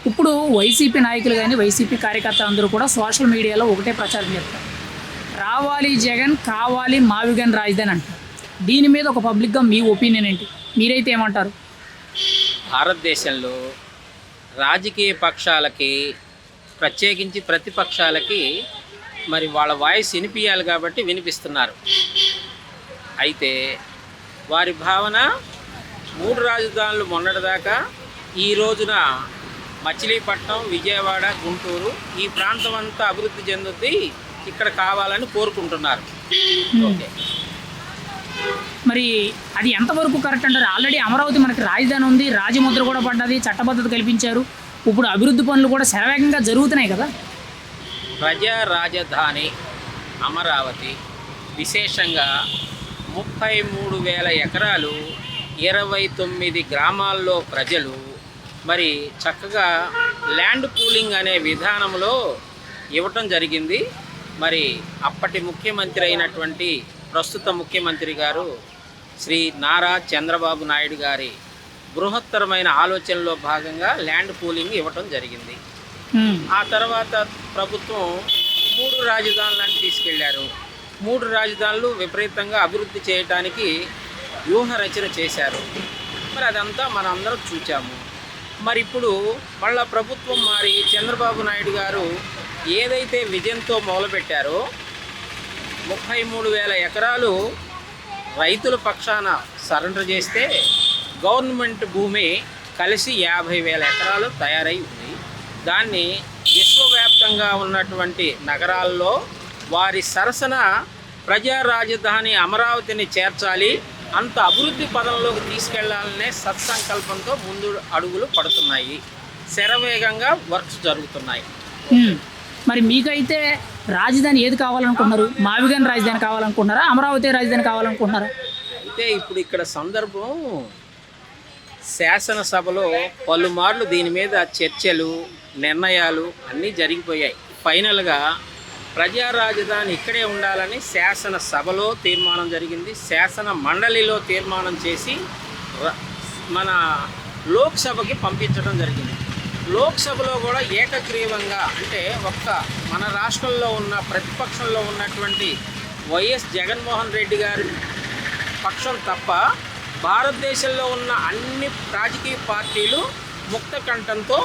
ఇప్పుడు వైసీపీ నాయకులు కానీ వైసీపీ కార్యకర్తలు అందరూ కూడా సోషల్ మీడియాలో ఒకటే ప్రచారం చేస్తారు, రావాలి జగన్, కావాలి మావిగన్ రాజధాని అంటారు. దీని మీద ఒక పబ్లిక్గా మీ ఒపీనియన్ ఏంటి? మీరైతే ఏమంటారు? భారతదేశంలో రాజకీయ పక్షాలకి, ప్రత్యేకించి ప్రతిపక్షాలకి మరి వాళ్ళ వాయిస్ వినిపించాలి కాబట్టి వినిపిస్తున్నారు. అయితే వారి భావన 3 రాజధానులు మొన్నటిదాకా, ఈ రోజున మచిలీపట్నం, విజయవాడ, గుంటూరు ఈ ప్రాంతం అంతా అభివృద్ధి చెందుద్ది, ఇక్కడ కావాలని కోరుకుంటున్నారు. ఓకే, మరి అది ఎంతవరకు కరెక్ట్ అంటారు? ఆల్రెడీ అమరావతి మనకి రాజధాని ఉంది, రాజముద్ర కూడా పడ్డది, చట్టబద్ధత కల్పించారు, ఇప్పుడు అభివృద్ధి పనులు కూడా శరవేగంగా జరుగుతున్నాయి కదా. ప్రజా రాజధాని అమరావతి విశేషంగా 33,000 ఎకరాలు, 29 గ్రామాల్లో ప్రజలు మరి చక్కగా ల్యాండ్ పూలింగ్ అనే విధానంలో ఇవ్వటం జరిగింది. మరి అప్పటి ముఖ్యమంత్రి అయినటువంటి ప్రస్తుత ముఖ్యమంత్రి గారు శ్రీ నారా చంద్రబాబు నాయుడు గారి బృహత్తరమైన ఆలోచనలో భాగంగా ల్యాండ్ పూలింగ్ ఇవ్వటం జరిగింది. ఆ తర్వాత ప్రభుత్వం 3 రాజధానులను తీసుకెళ్లారు. 3 రాజధానులు విపరీతంగా అభివృద్ధి చేయడానికి వ్యూహ రచన చేశారు. మరి అదంతా మనం అందరం చూచాము. మరి ఇప్పుడు మళ్ళా ప్రభుత్వం మారి చంద్రబాబు నాయుడు గారు ఏదైతే విజన్తో మొదలుపెట్టారో 33,000 ఎకరాలు రైతుల పక్షాన సరెండర్ చేస్తే గవర్నమెంట్ భూమి కలిసి 50,000 ఎకరాలు తయారై ఉంది. దాన్ని విశ్వవ్యాప్తంగా ఉన్నటువంటి నగరాల్లో వారి సరసన ప్రజా రాజధాని అమరావతిని చేర్చాలి, అంత అభివృద్ధి పదంలోకి తీసుకెళ్లాలనే సత్సంకల్పంతో ముందు అడుగులు పడుతున్నాయి. శరవేగంగా వర్క్స్ జరుగుతున్నాయి. మరి మీకైతే రాజధాని ఏది కావాలనుకుంటున్నారు? మావిగన్ రాజధాని కావాలనుకుంటున్నారా, అమరావతి రాజధాని కావాలనుకుంటున్నారా? అయితే ఇప్పుడు ఇక్కడ సందర్భం, శాసనసభలో పలుమార్లు దీని మీద చర్చలు, నిర్ణయాలు అన్నీ జరిగిపోయాయి. ఫైనల్గా ప్రజా రాజధాని ఇక్కడే ఉండాలని శాసనసభలో తీర్మానం జరిగింది. శాసన మండలిలో తీర్మానం చేసి మన లోక్సభకి పంపించడం జరిగింది. లోక్సభలో కూడా ఏకగ్రీవంగా, అంటే మన రాష్ట్రంలో ఉన్న ప్రతిపక్షంలో ఉన్నటువంటి వైఎస్ జగన్మోహన్ రెడ్డి గారి పక్షం తప్ప భారతదేశంలో ఉన్న అన్ని రాజకీయ పార్టీలు ముక్త కంఠంతో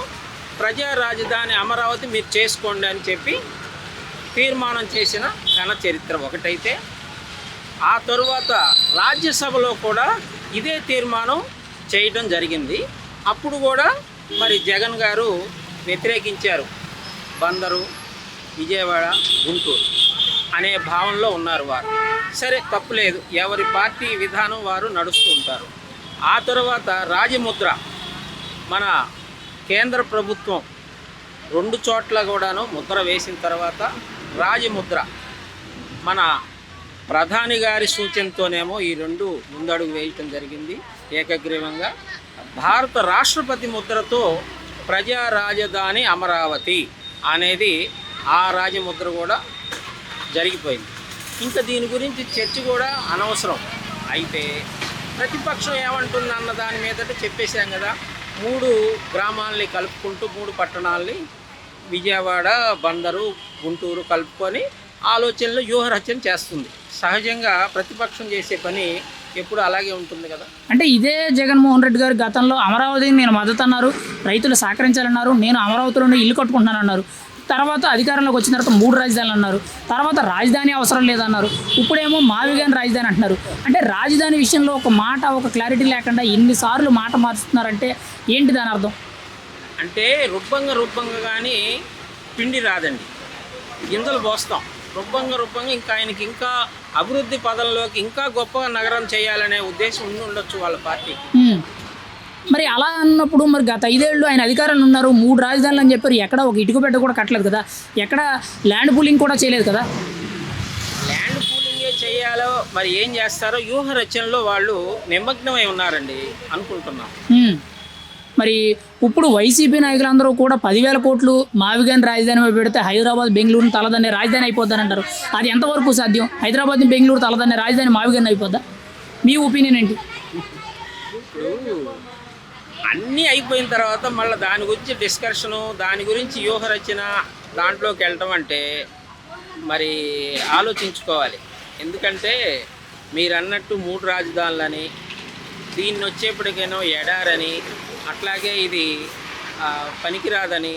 ప్రజా రాజధాని అమరావతి మీరు చేసుకోండి అని చెప్పి తీర్మానం చేసిన ఘన చరిత్ర ఒకటైతే, ఆ తరువాత రాజ్యసభలో కూడా ఇదే తీర్మానం చేయడం జరిగింది. అప్పుడు కూడా మరి జగన్ గారు వ్యతిరేకించారు. బందరు, విజయవాడ, గుంటూరు అనే భావనలో ఉన్నారు వారు. సరే, తప్పులేదు, ఎవరి పార్టీ విధానం వారు నడుస్తూ ఉంటారు. ఆ తర్వాత రాజముద్ర, మన కేంద్ర ప్రభుత్వం 2 చోట్ల కూడాను ముద్ర వేసిన తర్వాత రాజముద్ర మన ప్రధాని గారి సూచనతోనేమో ఈ 2 ముందడుగు వేయటం జరిగింది ఏకగ్రీవంగా. భారత రాష్ట్రపతి ముద్రతో ప్రజా రాజధాని అమరావతి అనేది ఆ రాజముద్ర కూడా జరిగిపోయింది. ఇంకా దీని గురించి చర్చ కూడా అనవసరం. అయితే ప్రతిపక్షం ఏమంటుంది అన్న దాని మీదట చెప్పేశాం కదా. 3 గ్రామాలని కలుపుకుంటూ 3 పట్టణాలని విజయవాడ, బందరు, గుంటూరు కలుపుకొని ఆలోచనలు వ్యూహరచన చేస్తుంది. సహజంగా ప్రతిపక్షం చేసే పని ఎప్పుడు అలాగే ఉంటుంది కదా. అంటే ఇదే జగన్మోహన్ రెడ్డి గారు గతంలో అమరావతిని నేను మద్దతు అన్నారు, రైతులు సహకరించాలన్నారు, నేను అమరావతిలోనే ఇల్లు కట్టుకుంటున్నాను అన్నారు. తర్వాత అధికారంలోకి వచ్చిన తర్వాత 3 రాజధానులు అన్నారు, తర్వాత రాజధాని అవసరం లేదన్నారు, ఇప్పుడేమో మావిగన్ రాజధాని అంటున్నారు. అంటే రాజధాని విషయంలో ఒక మాట, ఒక క్లారిటీ లేకుండా ఎన్నిసార్లు మాట మార్చుతున్నారంటే ఏంటి దాని అర్థం? అంటే రుబ్బంగా కానీ పిండి రాదండి, గింజలు పోస్తాం. రుబ్బంగా ఇంకా ఆయనకి ఇంకా అభివృద్ధి పదంలోకి ఇంకా గొప్పగా నగరం చేయాలనే ఉద్దేశం ఉండొచ్చు వాళ్ళ పార్టీకి. మరి అలా అన్నప్పుడు మరి గత 5 ఏళ్ళు ఆయన అధికారంలో ఉన్నారు, 3 రాజధానులు అని చెప్పారు, ఎక్కడ ఒక ఇటుక పెట్ట కూడా కట్టలేదు కదా, ఎక్కడ ల్యాండ్ పూలింగ్ కూడా చేయలేదు కదా. ల్యాండ్ పూలింగే చేయాలో మరి ఏం చేస్తారో వ్యూహ రచనలో వాళ్ళు నిమగ్నమై ఉన్నారండి అనుకుంటున్నాం. మరి ఇప్పుడు వైసీపీ నాయకులందరూ కూడా 10,000 కోట్లు మావిగన్ రాజధాని పెడితే హైదరాబాద్, బెంగళూరుని తలదన్నే రాజధాని అయిపోద్దానంటారు. అది ఎంతవరకు సాధ్యం? హైదరాబాద్ని బెంగళూరు తలదన్నే రాజధాని మావిగన్ అయిపోద్దా? మీ ఒపీనియన్ ఏంటి? ఇప్పుడు అన్నీ అయిపోయిన తర్వాత మళ్ళీ దాని గురించి డిస్కషను, దాని గురించి వ్యూహరచన దాంట్లోకి వెళ్ళటం అంటే మరి ఆలోచించుకోవాలి. ఎందుకంటే మీరు అన్నట్టు 3 రాజధానులని, దీన్ని వచ్చేప్పటికేనో ఎడారని, అట్లాగే ఇది పనికిరాదని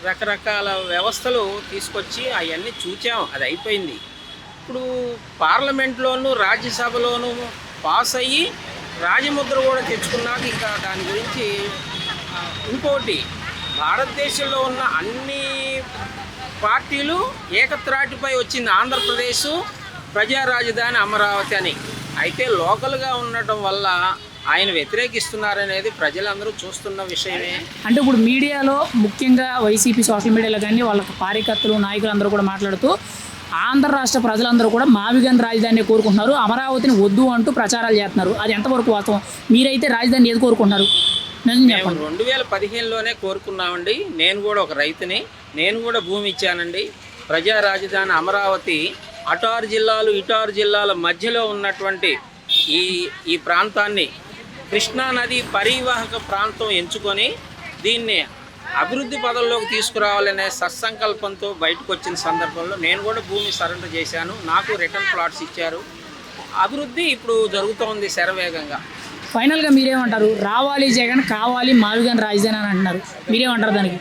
రకరకాల వ్యవస్థలు తీసుకొచ్చి అవన్నీ చూచాం, అది అయిపోయింది. ఇప్పుడు పార్లమెంట్లోనూ రాజ్యసభలోనూ పాస్ అయ్యి రాజముద్ర కూడా తెచ్చుకున్నాక ఇంకా దాని గురించి ఇంకోటి, భారతదేశంలో ఉన్న అన్ని పార్టీలు ఏకత్రాటిపై వచ్చింది ఆంధ్రప్రదేశ్ ప్రజా రాజధాని అమరావతి అని. అయితే లోకల్గా ఉండటం వల్ల ఆయన వ్యతిరేకిస్తున్నారనేది ప్రజలందరూ చూస్తున్న విషయమే. అంటే ఇప్పుడు మీడియాలో ముఖ్యంగా వైసీపీ సోషల్ మీడియాలో కానీ వాళ్ళ కార్యకర్తలు నాయకులు అందరూ కూడా మాట్లాడుతూ ఆంధ్ర రాష్ట్ర ప్రజలందరూ కూడా మావిగన్ రాజధానిని కోరుకుంటున్నారు, అమరావతిని వద్దు అంటూ ప్రచారాలు చేస్తున్నారు. అది ఎంతవరకు వాస్తవం? మీరైతే రాజధాని ఏది కోరుకుంటున్నారు? మేము 2015లోనే కోరుకున్నామండి. నేను కూడా ఒక రైతుని, నేను కూడా భూమి ఇచ్చానండి. ప్రజా రాజధాని అమరావతి అటారు జిల్లాలు ఇటారు జిల్లాల మధ్యలో ఉన్నటువంటి ఈ ప్రాంతాన్ని కృష్ణానది పరివాహక ప్రాంతం ఎంచుకొని దీన్ని అభివృద్ధి పదంలోకి తీసుకురావాలనే సత్సంకల్పంతో బయటకు వచ్చిన సందర్భంలో నేను కూడా భూమి సరెండర్ చేశాను. నాకు రిటర్న్ ప్లాట్స్ ఇచ్చారు. అభివృద్ధి ఇప్పుడు జరుగుతోంది శరవేగంగా. ఫైనల్గా మీరేమంటారు? రావాలి జగన్, కావాలి మావిగన్ రాజధాని అని అంటున్నారు, మీరేమంటారు దానికి?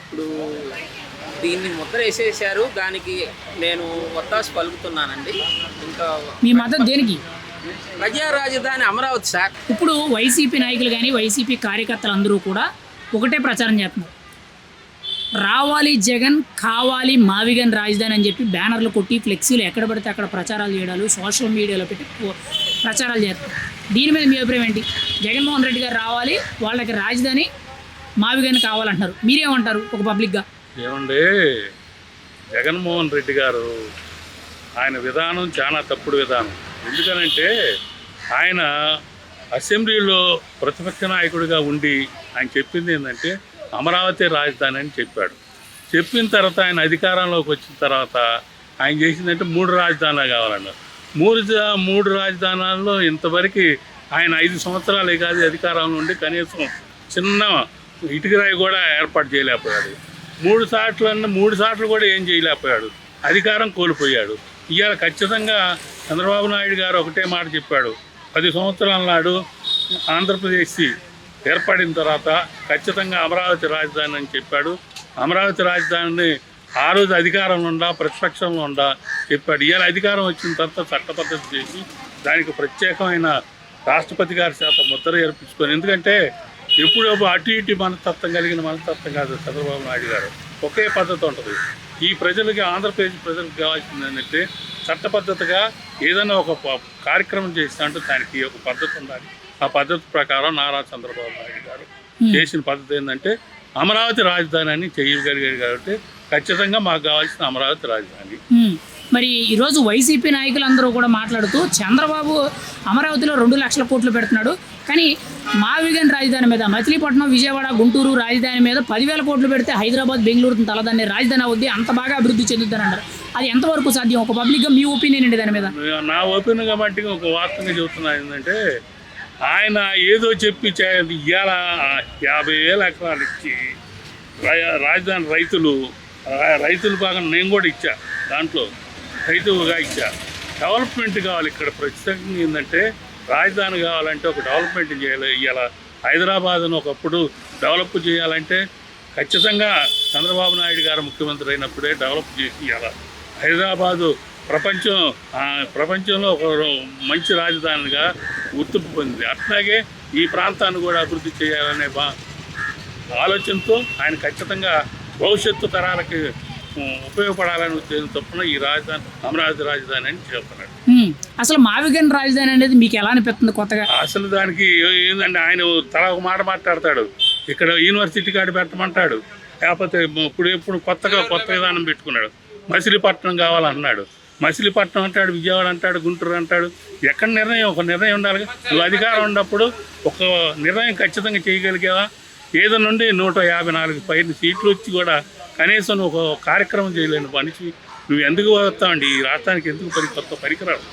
ఇప్పుడు దీన్ని ముద్ర వేసేసారు, దానికి నేను ఒత్తాసు పలుకుతున్నానండి. ఇంకా మీ మద్దతు దేనికి? ప్రజా రాజధాని అమరావతి సార్. ఇప్పుడు వైసీపీ నాయకులు కానీ వైసీపీ కార్యకర్తలు అందరూ కూడా ఒకటే ప్రచారం చేస్తున్నారు, రావాలి జగన్, కావాలి మావిగన్ రాజధాని అని చెప్పి బ్యానర్లు కొట్టి ఫ్లెక్సీలు ఎక్కడ పడితే అక్కడ ప్రచారాలు చేయడాలు సోషల్ మీడియాలో పెట్టి ప్రచారాలు చేస్తారు. దీని మీద మీ అభిప్రాయం ఏంటి? జగన్మోహన్ రెడ్డి గారు రావాలి, వాళ్ళకి రాజధాని మావిగన్ కావాలంటున్నారు, మీరేమంటారు ఒక పబ్లిక్గా? ఏమండి, జగన్మోహన్ రెడ్డి గారు ఆయన విధానం చాలా తప్పుడు విధానం. ఎందుకనంటే ఆయన అసెంబ్లీలో ప్రతిపక్ష నాయకుడిగా ఉండి ఆయన చెప్పింది ఏంటంటే అమరావతి రాజధాని అని చెప్పాడు. చెప్పిన తర్వాత ఆయన అధికారంలోకి వచ్చిన తర్వాత ఆయన చేసిందంటే 3 రాజధానులు కావాలన్నారు. 3 రాజధానుల్లో ఇంతవరకు ఆయన 5 సంవత్సరాలే కాదు అధికారంలో ఉండి కనీసం చిన్న ఇటుకరాయి కూడా ఏర్పాటు చేయలేకపోయాడు. 3 సార్లు కూడా ఏం చేయలేకపోయాడు, అధికారం కోల్పోయాడు. ఇవాళ ఖచ్చితంగా చంద్రబాబు నాయుడు గారు ఒకటే మాట చెప్పాడు, 10 సంవత్సరాల నాడు ఆంధ్రప్రదేశ్ ఏర్పడిన తర్వాత ఖచ్చితంగా అమరావతి రాజధాని అని చెప్పాడు. అమరావతి రాజధానిని ఆ రోజు అధికారంలో ఉండా ప్రతిపక్షంలో ఉండా చెప్పాడు. ఇవాళ అధికారం వచ్చిన తర్వాత చట్టపద్ధతి చేసి దానికి ప్రత్యేకమైన రాష్ట్రపతి గారి చేత ముద్ర ఏర్పించుకొని, ఎందుకంటే ఎప్పుడో అటు ఇటు మనస్తత్వం కలిగిన మనస్తత్వం కాదు చంద్రబాబు నాయుడు గారు. ఒకే పద్ధతి ఉంటుంది. ఈ ప్రజలకి, ఆంధ్రప్రదేశ్ ప్రజలకు కావాల్సింది ఏంటంటే చట్టపద్ధతిగా ఏదైనా ఒక కార్యక్రమం చేసినట్టు దానికి ఒక పద్ధతి ఉండాలి. ఆ పద్ధతి ప్రకారం నారా చంద్రబాబు నాయుడు గారు చేసిన పద్ధతి ఏంటంటే అమరావతి రాజధాని అని చేయగలిగాడు. కాబట్టి ఖచ్చితంగా మాకు కావాల్సిన అమరావతి రాజధాని. మరి ఈరోజు వైసీపీ నాయకులందరూ కూడా మాట్లాడుతూ చంద్రబాబు అమరావతిలో 2 లక్షల కోట్లు పెడుతున్నాడు, కానీ మావిగన్ రాజధాని మీద మచిలీపట్నం, విజయవాడ, గుంటూరు రాజధాని మీద 10,000 కోట్లు పెడితే హైదరాబాద్, బెంగళూరు తలదాన్ని రాజధాని అవుద్ది, అంత బాగా అభివృద్ధి చెందుతుందని అంటారు. అది ఎంతవరకు సాధ్యం? ఒక పబ్లిక్గా మీ ఒపీనియన్ ఏంటి దాని మీద? నా ఒపీనియన్ బట్టి ఒక వాస్తవంగా చెబుతున్నా ఏంటంటే ఆయన ఏదో చెప్పి ఇవాళ 50,000 ఎకరాలు ఇచ్చి రాజధాని రైతులు భాగం నేను కూడా ఇచ్చా, దాంట్లో రైతుగా ఇచ్చా. డెవలప్మెంట్ కావాలి ఇక్కడ. ప్రత్యేకంగా ఏంటంటే రాజధాని కావాలంటే ఒక డెవలప్మెంట్ చేయాలి. ఇవాళ హైదరాబాద్ను ఒకప్పుడు డెవలప్ చేయాలంటే ఖచ్చితంగా చంద్రబాబు నాయుడు గారు ముఖ్యమంత్రి అయినప్పుడే డెవలప్ చేసి ఇవాళ హైదరాబాదు ప్రపంచంలో ఒక మంచి రాజధానిగా గుర్తింపు పొందింది. అట్లాగే ఈ ప్రాంతాన్ని కూడా అభివృద్ధి చేయాలనే ఆలోచనతో ఆయన ఖచ్చితంగా భవిష్యత్తు తరాలకి ఉపయోగపడాలని ఉద్దేశం తప్పున ఈ రాజధాని అమరావతి రాజధాని అని చెప్తున్నాడు. అసలు మావిగన్ రాజధాని అనేది మీకు ఎలా అనిపిస్తుంది కొత్తగా? అసలు దానికి ఏంటంటే ఆయన తల ఒక మాట మాట్లాడతాడు, ఇక్కడ యూనివర్సిటీ కాడ పెట్టమంటాడు, లేకపోతే ఇప్పుడు కొత్త విధానం పెట్టుకున్నాడు, మచిలీపట్నం కావాలన్నాడు. మచిలీపట్నం అంటాడు, విజయవాడ అంటాడు, గుంటూరు అంటాడు. ఎక్కడ ఒక నిర్ణయం ఉండాలి. నువ్వు అధికారం ఉన్నప్పుడు ఒక నిర్ణయం ఖచ్చితంగా చేయగలిగావా? ఏదో నుండి 154 పైన సీట్లు వచ్చి కూడా కనీసం ఒక కార్యక్రమం చేయలేని మనిషి నువ్వు ఎందుకు వస్తావండి? ఈ రాష్ట్రానికి ఎందుకు కొత్త పరికరాలు?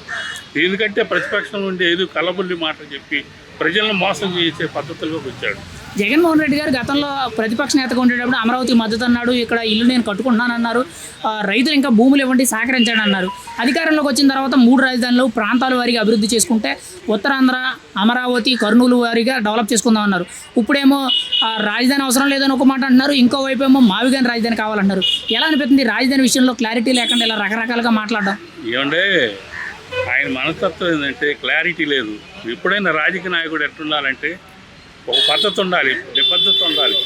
ఎందుకంటే ప్రతిపక్షం నుండి ఏదో కలబుల్లి మాటలు చెప్పి ప్రజలను మోసం చేసే పద్ధతుల్లోకి వచ్చాడు. జగన్మోహన్ రెడ్డి గారు గతంలో ప్రతిపక్ష నేతగా ఉండేటప్పుడు అమరావతి మద్దతు అన్నాడు, ఇక్కడ ఇల్లు నేను కట్టుకుంటున్నానన్నారు, రైతులు ఇంకా భూములు ఇవ్వండి సహకరించాడు అన్నారు. అధికారంలోకి వచ్చిన తర్వాత 3 రాజధానులు ప్రాంతాల వారీగా అభివృద్ధి చేసుకుంటే ఉత్తరాంధ్ర, అమరావతి, కర్నూలు వారీగా డెవలప్ చేసుకుందాం అన్నారు. ఇప్పుడేమో రాజధాని అవసరం లేదని ఒక మాట అంటున్నారు, ఇంకోవైపు ఏమో మావిగాని రాజధాని కావాలన్నారు. ఎలా అనిపిస్తుంది రాజధాని విషయంలో క్లారిటీ లేకుండా ఇలా రకరకాలుగా మాట్లాడడం? ఏమంటే ఆయన మనస్తత్వం ఏంటంటే క్లారిటీ లేదు. ఎప్పుడైనా రాజకీయ నాయకుడు ఎట్లుండాలంటే ఒక పద్ధతి ఉండాలి, నిబద్ధత ఉండాలి.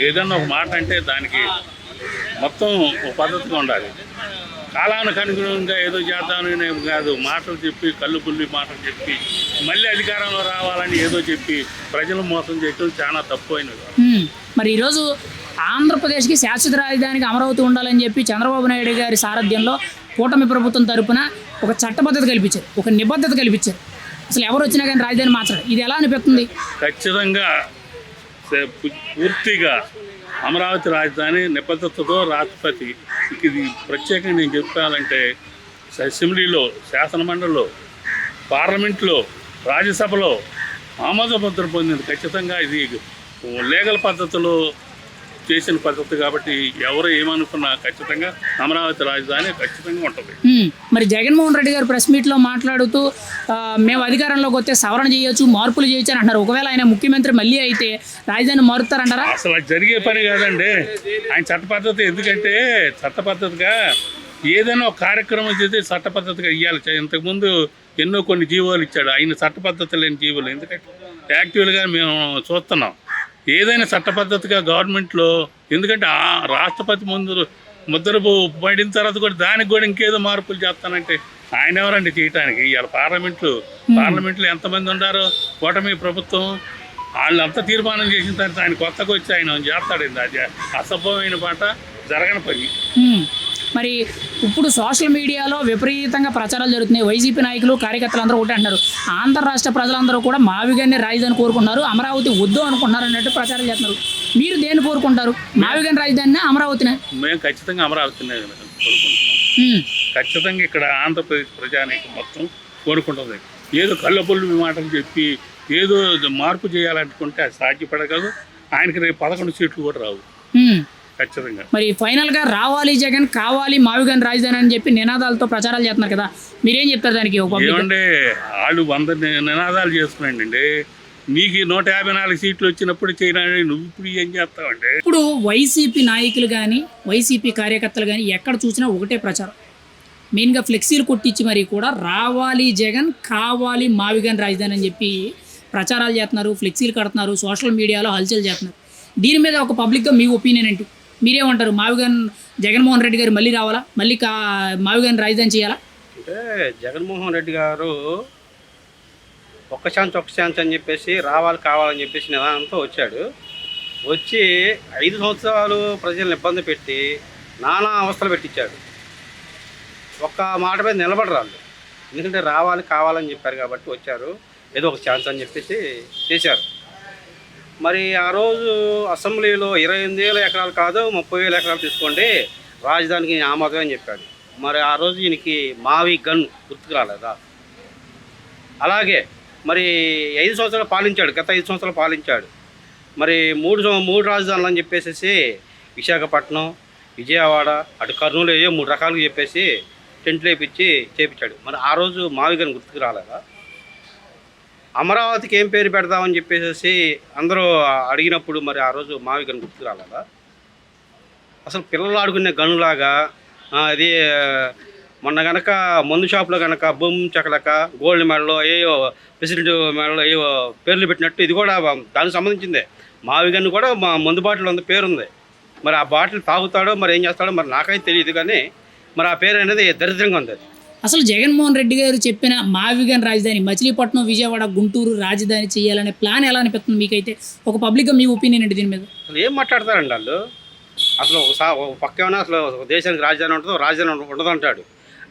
ఏదన్నా ఒక మాట అంటే దానికి మొత్తం ఒక పద్ధతిగా ఉండాలి. కాలానికి అనుగుణంగా ఏదో చేద్దామని కాదు, మాటలు చెప్పి కళ్ళుపుల్లి మాటలు చెప్పి మళ్ళీ అధికారంలో రావాలని ఏదో చెప్పి ప్రజలు మోసం చేయడం చాలా తప్పు అయినది. మరి ఈరోజు ఆంధ్రప్రదేశ్కి శాశ్వత రాజధానికి అమరావతి ఉండాలని చెప్పి చంద్రబాబు నాయుడు గారి సారథ్యంలో కూటమి ప్రభుత్వం తరపున ఒక చట్టబద్ధత కల్పించారు, ఒక నిబద్ధత కల్పించారు. అసలు ఎవరు వచ్చినా కానీ రాజధాని మార్చడం, ఇది ఎలా అనిపిస్తుంది? ఖచ్చితంగా పూర్తిగా అమరావతి రాజధాని నిబద్ధతతో రాష్ట్రపతి ఇది ప్రత్యేకంగా నేను చెప్పాలంటే అసెంబ్లీలో, శాసనమండలిలో, పార్లమెంట్లో, రాజ్యసభలో ఆమోదముద్ర పొందింది. ఖచ్చితంగా ఇది లీగల్ పద్ధతిలో చేసిన పద్ధతి కాబట్టి ఎవరు ఏమనుకున్నా ఖచ్చితంగా అమరావతి రాజధాని ఖచ్చితంగా ఉంటుంది. మరి జగన్మోహన్ రెడ్డి గారు ప్రెస్ మీట్లో మాట్లాడుతూ మేము అధికారంలోకి వస్తే సవరణ చేయొచ్చు, మార్పులు చేయొచ్చు అని అంటారు. ఒకవేళ ఆయన ముఖ్యమంత్రి మళ్ళీ అయితే రాజధాని మారుతారంటారా? అసలు అది జరిగే పని కాదండి. ఆయన చట్ట పద్ధతి, ఎందుకంటే చట్ట పద్ధతిగా ఏదైనా ఒక కార్యక్రమం చేస్తే చట్ట పద్ధతిగా ఇవ్వాలి. ఇంతకుముందు ఎన్నో కొన్ని జీవోలు ఇచ్చాడు, ఆయన చట్ట పద్ధతి లేని జీవోలు. ఎందుకంటే యాక్చువల్గా మేము చూస్తున్నాం ఏదైనా చట్ట పద్ధతిగా గవర్నమెంట్లో, ఎందుకంటే ఆ రాష్ట్రపతి ముద్ర పడిన తర్వాత కూడా దానికి కూడా ఇంకేదో మార్పులు చేస్తానంటే ఆయన ఎవరండి చేయటానికి? ఇవాళ పార్లమెంట్లో ఎంతమంది ఉన్నారో కూటమి ప్రభుత్వం, వాళ్ళంతా తీర్మానం చేసిన తర్వాత ఆయన కొత్తగా వచ్చి ఆయన చేస్తాడండి. అది అసభ్యమైన మాట, జరగని పని. మరి ఇప్పుడు సోషల్ మీడియాలో విపరీతంగా ప్రచారాలు జరుగుతున్నాయి. వైసీపీ నాయకులు, కార్యకర్తలు అందరూ ఒకటి అంటున్నారు, ఆంధ్ర రాష్ట్ర ప్రజలందరూ కూడా మావిగాన్ని రాజధాని కోరుకుంటున్నారు, అమరావతి వద్దు అనుకుంటున్నారు అన్నట్టు ప్రచారం చేస్తున్నారు. మీరు దేన్ని కోరుకుంటారు, మావిగాని రాజధానినా, అమరావతినే? మేము ఖచ్చితంగా అమరావతినే కోరుకుంటున్నాం. ఖచ్చితంగా ఇక్కడ ఆంధ్రప్రదేశ్ ప్రజానీకం మొత్తం కోరుకుంటుంది. ఏదో కళ్ళబొల్లు మాటలు చెప్పి ఏదో మార్పు చేయాలనుకుంటే అది సాధ్యపడగలదు. ఆయనకి రేపు 11 సీట్లు కూడా రావు ఖచ్చితంగా. మరి ఫైనల్గా రావాలి జగన్, కావాలి మావిగాని రాజధాని అని చెప్పి నినాదాలతో ప్రచారాలు చేస్తున్నారు కదా, మీరేం చెప్తారు దానికి? ఏమంటే వాళ్ళు 100 నినాదాలు చేస్తున్నాయండి. నీకు 154 సీట్లు వచ్చినప్పుడు చేయడానికి నువ్వు ఇప్పుడు ఏం చేస్తావంటే? ఇప్పుడు వైసీపీ నాయకులు కానీ, వైసీపీ కార్యకర్తలు కానీ ఎక్కడ చూసినా ఒకటే ప్రచారం, మెయిన్గా ఫ్లెక్సీలు కొట్టించి మరి కూడా రావాలి జగన్, కావాలి మావిగాని రాజధాని అని చెప్పి ప్రచారాలు చేస్తున్నారు, ఫ్లెక్సీలు కడుతున్నారు, సోషల్ మీడియాలో హల్చల్ చేస్తున్నారు. దీని మీద ఒక పబ్లిక్గా మీ ఒపీనియన్ ఏంటి? మీరేమంటారు? మావిగాని జగన్మోహన్ రెడ్డి గారు మళ్ళీ రావాలా, మళ్ళీ మావిగాని రాజధాని చేయాలా? అంటే జగన్మోహన్ రెడ్డి గారు ఒక్క ఛాన్స్ అని చెప్పేసి కావాలని చెప్పేసి నిదానంతో వచ్చాడు. వచ్చి 5 సంవత్సరాలు ప్రజలను ఇబ్బంది పెట్టి నానా అవస్థలు పెట్టించాడు. ఒక్క మాట మీద నిలబడరాళ్ళు. ఎందుకంటే కావాలని చెప్పారు కాబట్టి వచ్చారు, ఏదో ఒక ఛాన్స్ అని చెప్పేసి చేశారు. మరి ఆ రోజు అసెంబ్లీలో 28,000 ఎకరాలు కాదు 30,000 ఎకరాలు తీసుకోండి, రాజధానికి ఆమోదం అని చెప్పాడు. మరి ఆ రోజు ఈయనకి మావి గన్ గుర్తుకు రాలేదా? అలాగే మరి 5 సంవత్సరాలు పాలించాడు, గత 5 సంవత్సరాలు పాలించాడు. మరి మూడు రాజధానులు అని చెప్పేసి విశాఖపట్నం, విజయవాడ, అటు కర్నూలు 3 రకాలుగా చెప్పేసి టెంట్లు వేపించి చేపించాడు. మరి ఆ రోజు మావి గన్ గుర్తుకు రాలేదా? అమరావతికి ఏం పేరు పెడదామని చెప్పేసి అందరూ అడిగినప్పుడు మరి ఆ రోజు మావి గన్ గుర్తుకు రాలేదా? అసలు పిల్లలు ఆడుకునే గనులాగా అది మొన్న కనుక మందు షాపులో కనుక బొమ్మ చకలక గోల్డ్ మెడలో ఏయో ప్రెసిడెంట్ మెడలో ఏవో పేర్లు పెట్టినట్టు ఇది కూడా దానికి సంబంధించిందే. మావి గన్ను కూడా మందు బాటిల్ ఉంది, పేరుంది. మరి ఆ బాటిల్ తాగుతాడో మరి ఏం చేస్తాడో మరి నాకైతే తెలియదు, కానీ మరి ఆ పేరు అనేది దరిద్రంగా ఉంది. అది అసలు జగన్మోహన్ రెడ్డి గారు చెప్పిన మావిగాని రాజధాని మచిలీపట్నం, విజయవాడ, గుంటూరు రాజధాని చేయాలనే ప్లాన్ ఎలా అనిపిస్తుంది మీకైతే? ఒక పబ్లిక్గా మీ ఒపీనియన్ ఏంటి దీని మీద? అసలు ఏం మాట్లాడతారండి వాళ్ళు? అసలు ఒక పక్క ఏమైనా అసలు దేశానికి రాజధాని ఉంటుందో రాజధాని ఉండదు అంటాడు,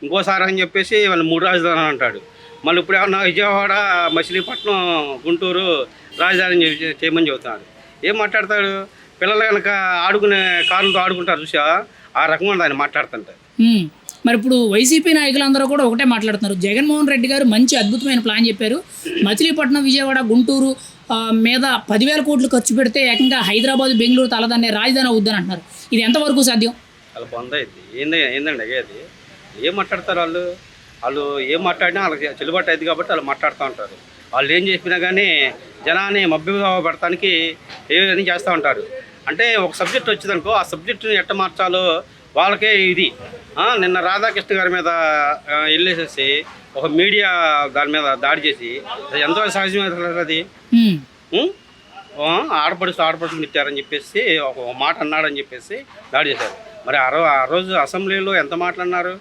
ఇంకోసారి అని చెప్పేసి వాళ్ళు 3 రాజధాని అంటాడు. మళ్ళీ ఇప్పుడు ఏమన్నా విజయవాడ, మచిలీపట్నం, గుంటూరు రాజధాని చేయమని చెబుతున్నాడు. ఏం మాట్లాడతాడు? పిల్లలు కనుక ఆడుకునే కారులతో ఆడుకుంటారు చూసా, ఆ రకంగా ఆయన మాట్లాడుతుంటారు. మరి ఇప్పుడు వైసీపీ నాయకులందరూ కూడా ఒకటే మాట్లాడుతున్నారు. జగన్మోహన్ రెడ్డి గారు మంచి అద్భుతమైన ప్లాన్ చెప్పారు. మచిలీపట్నం, విజయవాడ, గుంటూరు మీద 10,000 కోట్లు ఖర్చు పెడితే ఏకంగా హైదరాబాద్, బెంగళూరు తలదన్నే రాజధాని అవుద్దని అంటున్నారు. ఇది ఎంతవరకు సాధ్యం? వాళ్ళు బంద్ అయింది. ఏందండి అయ్యేది? ఏం మాట్లాడతారు వాళ్ళు? వాళ్ళు ఏం మాట్లాడినా వాళ్ళకి చెల్లుబాటు అయింది కాబట్టి వాళ్ళు మాట్లాడుతూ ఉంటారు. వాళ్ళు ఏం చెప్పినా కానీ జనాన్ని మభ్య పెడతానికి ఏదైనా చేస్తూ ఉంటారు. అంటే ఒక సబ్జెక్ట్ వచ్చిందనుకో, ఆ సబ్జెక్టుని ఎట్ట మార్చాలో వాళ్ళకే ఇది. నిన్న రాధాకృష్ణ గారి మీద వెళ్ళేసేసి ఒక మీడియా దాని మీద దాడి చేసి అది ఎంతో సహజమైన అది ఆడపడుచులు తిట్టారని చెప్పేసి ఒక మాట అన్నాడని చెప్పేసి దాడి చేశారు. మరి ఆ రోజు అసెంబ్లీలో ఎంత మాట్లాడినారు?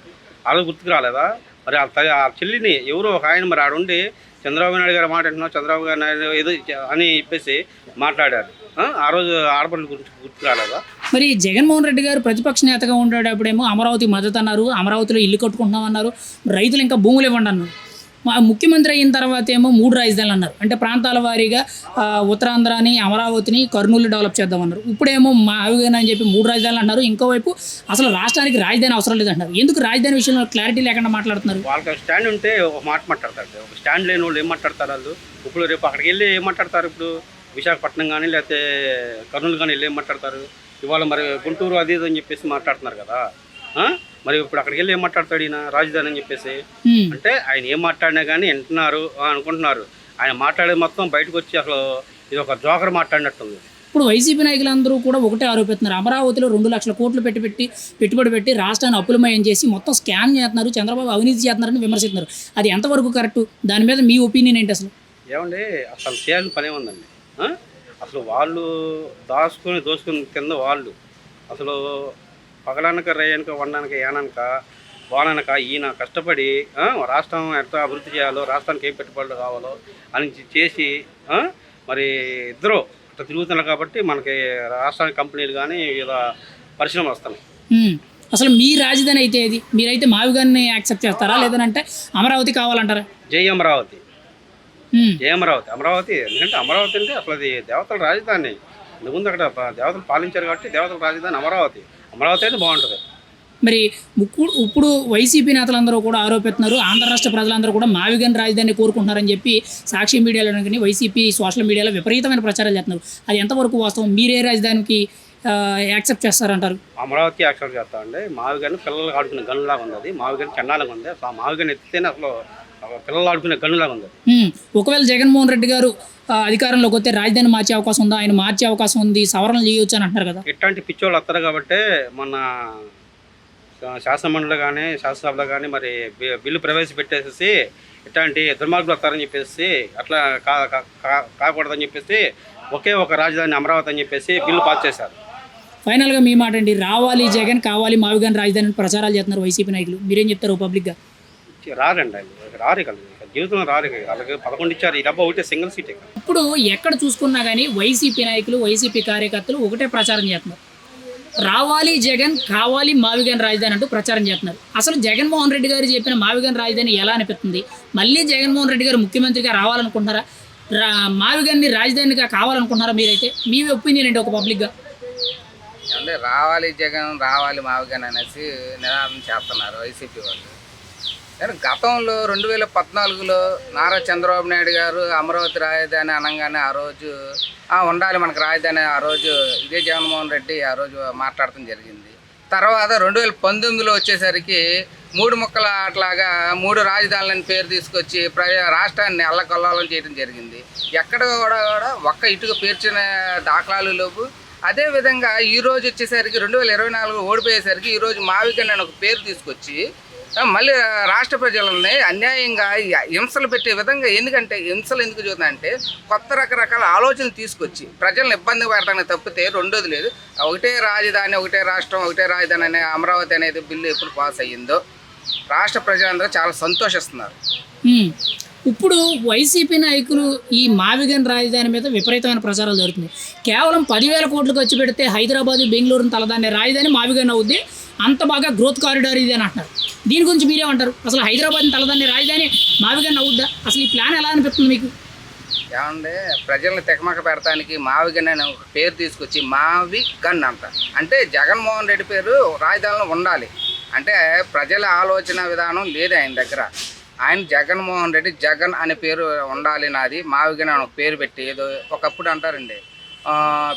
ఆ రోజు గుర్తుకు రాలేదా? మరి ఆ చెల్లిని ఎవరో ఒక ఆయన మరి ఆడుండి చంద్రబాబు నాయుడు గారు మాట అంటున్నావు, చంద్రబాబు నాయుడు ఏదో అని చెప్పేసి మాట్లాడారు. ఆ రోజు ఆడపడుల గురించి గుర్తుకు రాలేదా? మరి జగన్మోహన్ రెడ్డి గారు ప్రతిపక్ష నేతగా ఉండేటప్పుడేమో అమరావతి మద్దతు అన్నారు, అమరావతిలో ఇల్లు కట్టుకుంటున్నామన్నారు, రైతులు ఇంకా భూములు ఇవ్వండి అన్నారు. ముఖ్యమంత్రి అయిన తర్వాత ఏమో 3 రాజధానులు అన్నారు. అంటే ప్రాంతాల వారీగా ఉత్తరాంధ్రాని, అమరావతిని, కర్నూలు డెవలప్ చేద్దామన్నారు. ఇప్పుడేమో మావిగన్ అని చెప్పి 3 రాజధానులు అన్నారు. ఇంకోవైపు అసలు రాష్ట్రానికి రాజధాని అవసరం లేదంటారు. ఎందుకు రాజధాని విషయంలో క్లారిటీ లేకుండా మాట్లాడుతున్నారు? వాళ్ళకి స్టాండ్ ఉంటే ఒక మాట మాట్లాడతారు. ఒక స్టాండ్ లేని వాళ్ళు ఏం మాట్లాడతారు? వాళ్ళు ఇప్పుడు రేపు అక్కడికి వెళ్ళి ఏం మాట్లాడతారు? ఇప్పుడు విశాఖపట్నం కానీ లేకపోతే కర్నూలు కానీ వెళ్ళి ఏం మాట్లాడతారు? ఇవాళ మరి గుంటూరు అది ఇది అని చెప్పేసి మాట్లాడుతున్నారు కదా. మరి ఇప్పుడు అక్కడికి వెళ్ళి ఏం మాట్లాడతాడు ఈయన? రాజధాని అని చెప్పేసి. అంటే ఆయన ఏం మాట్లాడినా కానీ వింటున్నారు అనుకుంటున్నారు. ఆయన మాట్లాడేది మొత్తం బయటకు వచ్చి అసలు ఇది ఒక జోకర్ మాట్లాడినట్టుంది. ఇప్పుడు వైసీపీ నాయకులందరూ కూడా ఒకటే ఆరోపిస్తున్నారు. అమరావతిలో 2 లక్షల కోట్లు పెట్టుబడి పెట్టి రాష్ట్రాన్ని అప్పులమయం చేసి మొత్తం స్కామ్ చేస్తున్నారు, చంద్రబాబు అవినీతి చేస్తున్నారని విమర్శిస్తున్నారు. అది ఎంతవరకు కరెక్ట్? దాని మీద మీ ఒపీనియన్ ఏంటి అసలు? ఏమండి, అసలు చేయాల్సిన పనే ఉందండి. అసలు వాళ్ళు దోసుకుని కింద వాళ్ళు అసలు పగలనక రేయనక వండనక ఏనక వాననక ఈయన కష్టపడి రాష్ట్రం ఎట్లా అభివృద్ధి చేయాలో, రాష్ట్రానికి ఏం పెట్టుబడులు కావాలో అని చేసి మరి ఇద్దరు అట్లా తిరుగుతున్నారు కాబట్టి మనకి రాష్ట్రానికి కంపెనీలు కానీ ఇలా పరిశ్రమలు వస్తున్నాయి. అసలు మీ రాజధాని అయితే ఏది? మీరైతే మావిగాన్ని యాక్సెప్ట్ చేస్తారా, లేదంటే అమరావతి కావాలంటారా? జై అమరావతి, జై అమరావతి. అమరావతి ఎందుకంటే అమరావతి అంటే అసలు అది దేవతల రాజధాని. ముందు అక్కడ దేవతలు పాలించారు కాబట్టి దేవతల రాజధాని అమరావతి. అమరావతి అయితే బాగుంటుంది. మరి ఇప్పుడు వైసీపీ నేతలందరూ కూడా ఆరోపిస్తున్నారు. ఆంధ్ర రాష్ట్ర ప్రజలందరూ కూడా మావిగన్ రాజధాని కోరుకుంటున్నారని చెప్పి సాక్షి మీడియాలో కానీ వైసీపీ సోషల్ మీడియాలో విపరీతమైన ప్రచారాలు చేస్తున్నారు. అది ఎంతవరకు వాస్తవం? మీరే రాజధానికి యాక్సెప్ట్ చేస్తారంటారు? అమరావతి యాక్సెప్ట్ చేస్తామండి. మావిగన్ పిల్లలు ఆడుకునే గన్నులాగా ఉంది. అది మావిగన్ చండాలంగా ఉంది. ఆ మావిగన్ ఎత్తితేనే అసలు పిల్లలు ఆడుకునే గన్నులాగా ఉంది. ఒకవేళ జగన్మోహన్ రెడ్డి గారు అధికారంలోకి వస్తే రాజధాని మార్చే అవకాశం ఉందా? ఆయన మార్చే అవకాశం ఉంది, సవరణలు చేయొచ్చు అని అంటారు కదా. ఇట్లాంటి పిచ్చోళ్ళు వస్తారు కాబట్టి మన శాసనమండలిలో కానీ శాసనసభలో కానీ మరి బిల్లు ప్రవేశపెట్టేసి ఇట్లాంటి దుర్మార్గులు వస్తారని చెప్పేసి అట్లా కాకూడదని చెప్పేసి ఒకే ఒక రాజధాని అమరావతి అని చెప్పేసి బిల్లు పాస్ చేశారు. ఫైనల్గా మీ మాట అండి, రావాలి జగన్, కావాలి మావిగన్ రాజధాని ప్రచారాలు చేస్తున్నారు వైసీపీ నాయకులు. మీరేం చెప్తారు పబ్లిక్గా? రారండి, రారు కదా, జీవితంలో రారు. వాళ్ళకి 11 ఇచ్చారు. ఈ డబ్బా ఒకటే సింగిల్ సీటే. ఇప్పుడు ఎక్కడ చూసుకున్నా కానీ వైసీపీ నాయకులు, వైసీపీ కార్యకర్తలు ఒకటే ప్రచారం చేస్తున్నారు. రావాలి జగన్, కావాలి మావిగన్ రాజధాని అంటూ ప్రచారం చేస్తున్నారు. అసలు జగన్మోహన్ రెడ్డి గారు చెప్పిన మావిగన్ రాజధాని ఎలా అనిపిస్తుంది? మళ్ళీ జగన్మోహన్ రెడ్డి గారు ముఖ్యమంత్రిగా రావాలనుకుంటున్నారా? మావిగన్ని రాజధానిగా కావాలనుకుంటున్నారా? మీరైతే మీ ఒపీనియన్ ఏంటి ఒక పబ్లిక్గా? అంటే రావాలి జగన్, రావాలి మావిగన్ అనేసి నినాదం చేస్తున్నారు వైసీపీ వాళ్ళు. కానీ గతంలో 2014లో నారా చంద్రబాబు నాయుడు గారు అమరావతి రాజధాని అనగానే ఆ రోజు ఉండాలి మనకు రాజధాని, ఆ రోజు ఇదే జగన్మోహన్ రెడ్డి ఆ రోజు మాట్లాడటం జరిగింది. తర్వాత 2019లో వచ్చేసరికి 3 ముక్కల అట్లాగా 3 రాజధానులని పేరు తీసుకొచ్చి రాష్ట్రాన్ని అల్లకల్లోలం చేయడం జరిగింది. ఎక్కడ కూడా ఒక్క ఇటుక పేర్చిన దాఖలాలు లేవు. అదేవిధంగా ఈరోజు వచ్చేసరికి 2024 ఓడిపోయేసరికి ఈరోజు మావిగన్ అని ఒక పేరు తీసుకొచ్చి మళ్ళీ రాష్ట్ర ప్రజలని అన్యాయంగా హింసలు పెట్టే విధంగా, ఎందుకంటే హింసలు ఎందుకు చూద్దామంటే కొత్త రకరకాల ఆలోచనలు తీసుకొచ్చి ప్రజలను ఇబ్బంది పెడతానికి తప్పితే రెండోది లేదు. ఒకటే రాజధాని, ఒకటే రాష్ట్రం, ఒకటే రాజధాని అనే అమరావతి అనేది బిల్లు ఎప్పుడు పాస్ అయ్యిందో రాష్ట్ర ప్రజలందరూ చాలా సంతోషిస్తున్నారు. ఇప్పుడు వైసీపీ నాయకులు ఈ మావిగన్ రాజధాని మీద విపరీతమైన ప్రచారాలు జరుగుతున్నాయి. కేవలం 10,000 కోట్లు ఖర్చు పెడితే హైదరాబాదు, బెంగళూరుని తలదాన్నే రాజధాని మావిగన్ అవుద్ది, అంత బాగా గ్రోత్ కారిడార్ ఇది అని అంటారు. దీని గురించి మీరేమంటారు? అసలు హైదరాబాద్ని తలదాన్నే రాజధాని మావిగన్ అవుద్దా? అసలు ఈ ప్లాన్ ఎలా అనిపిస్తుంది మీకు? ఏమంటే ప్రజల్ని తెకమక పెడతానికి మావిగన్ అనే ఒక పేరు తీసుకొచ్చి మావిగన్ అంటారు. అంటే జగన్మోహన్ రెడ్డి పేరు రాజధానిలో ఉండాలి. అంటే ప్రజల ఆలోచన విధానం లేదు ఆయన దగ్గర. ఆయన జగన్మోహన్ రెడ్డి, జగన్ అనే పేరు ఉండాలి నాది, మావిగన అని ఒక పేరు పెట్టి ఏదో ఒకప్పుడు అంటారండి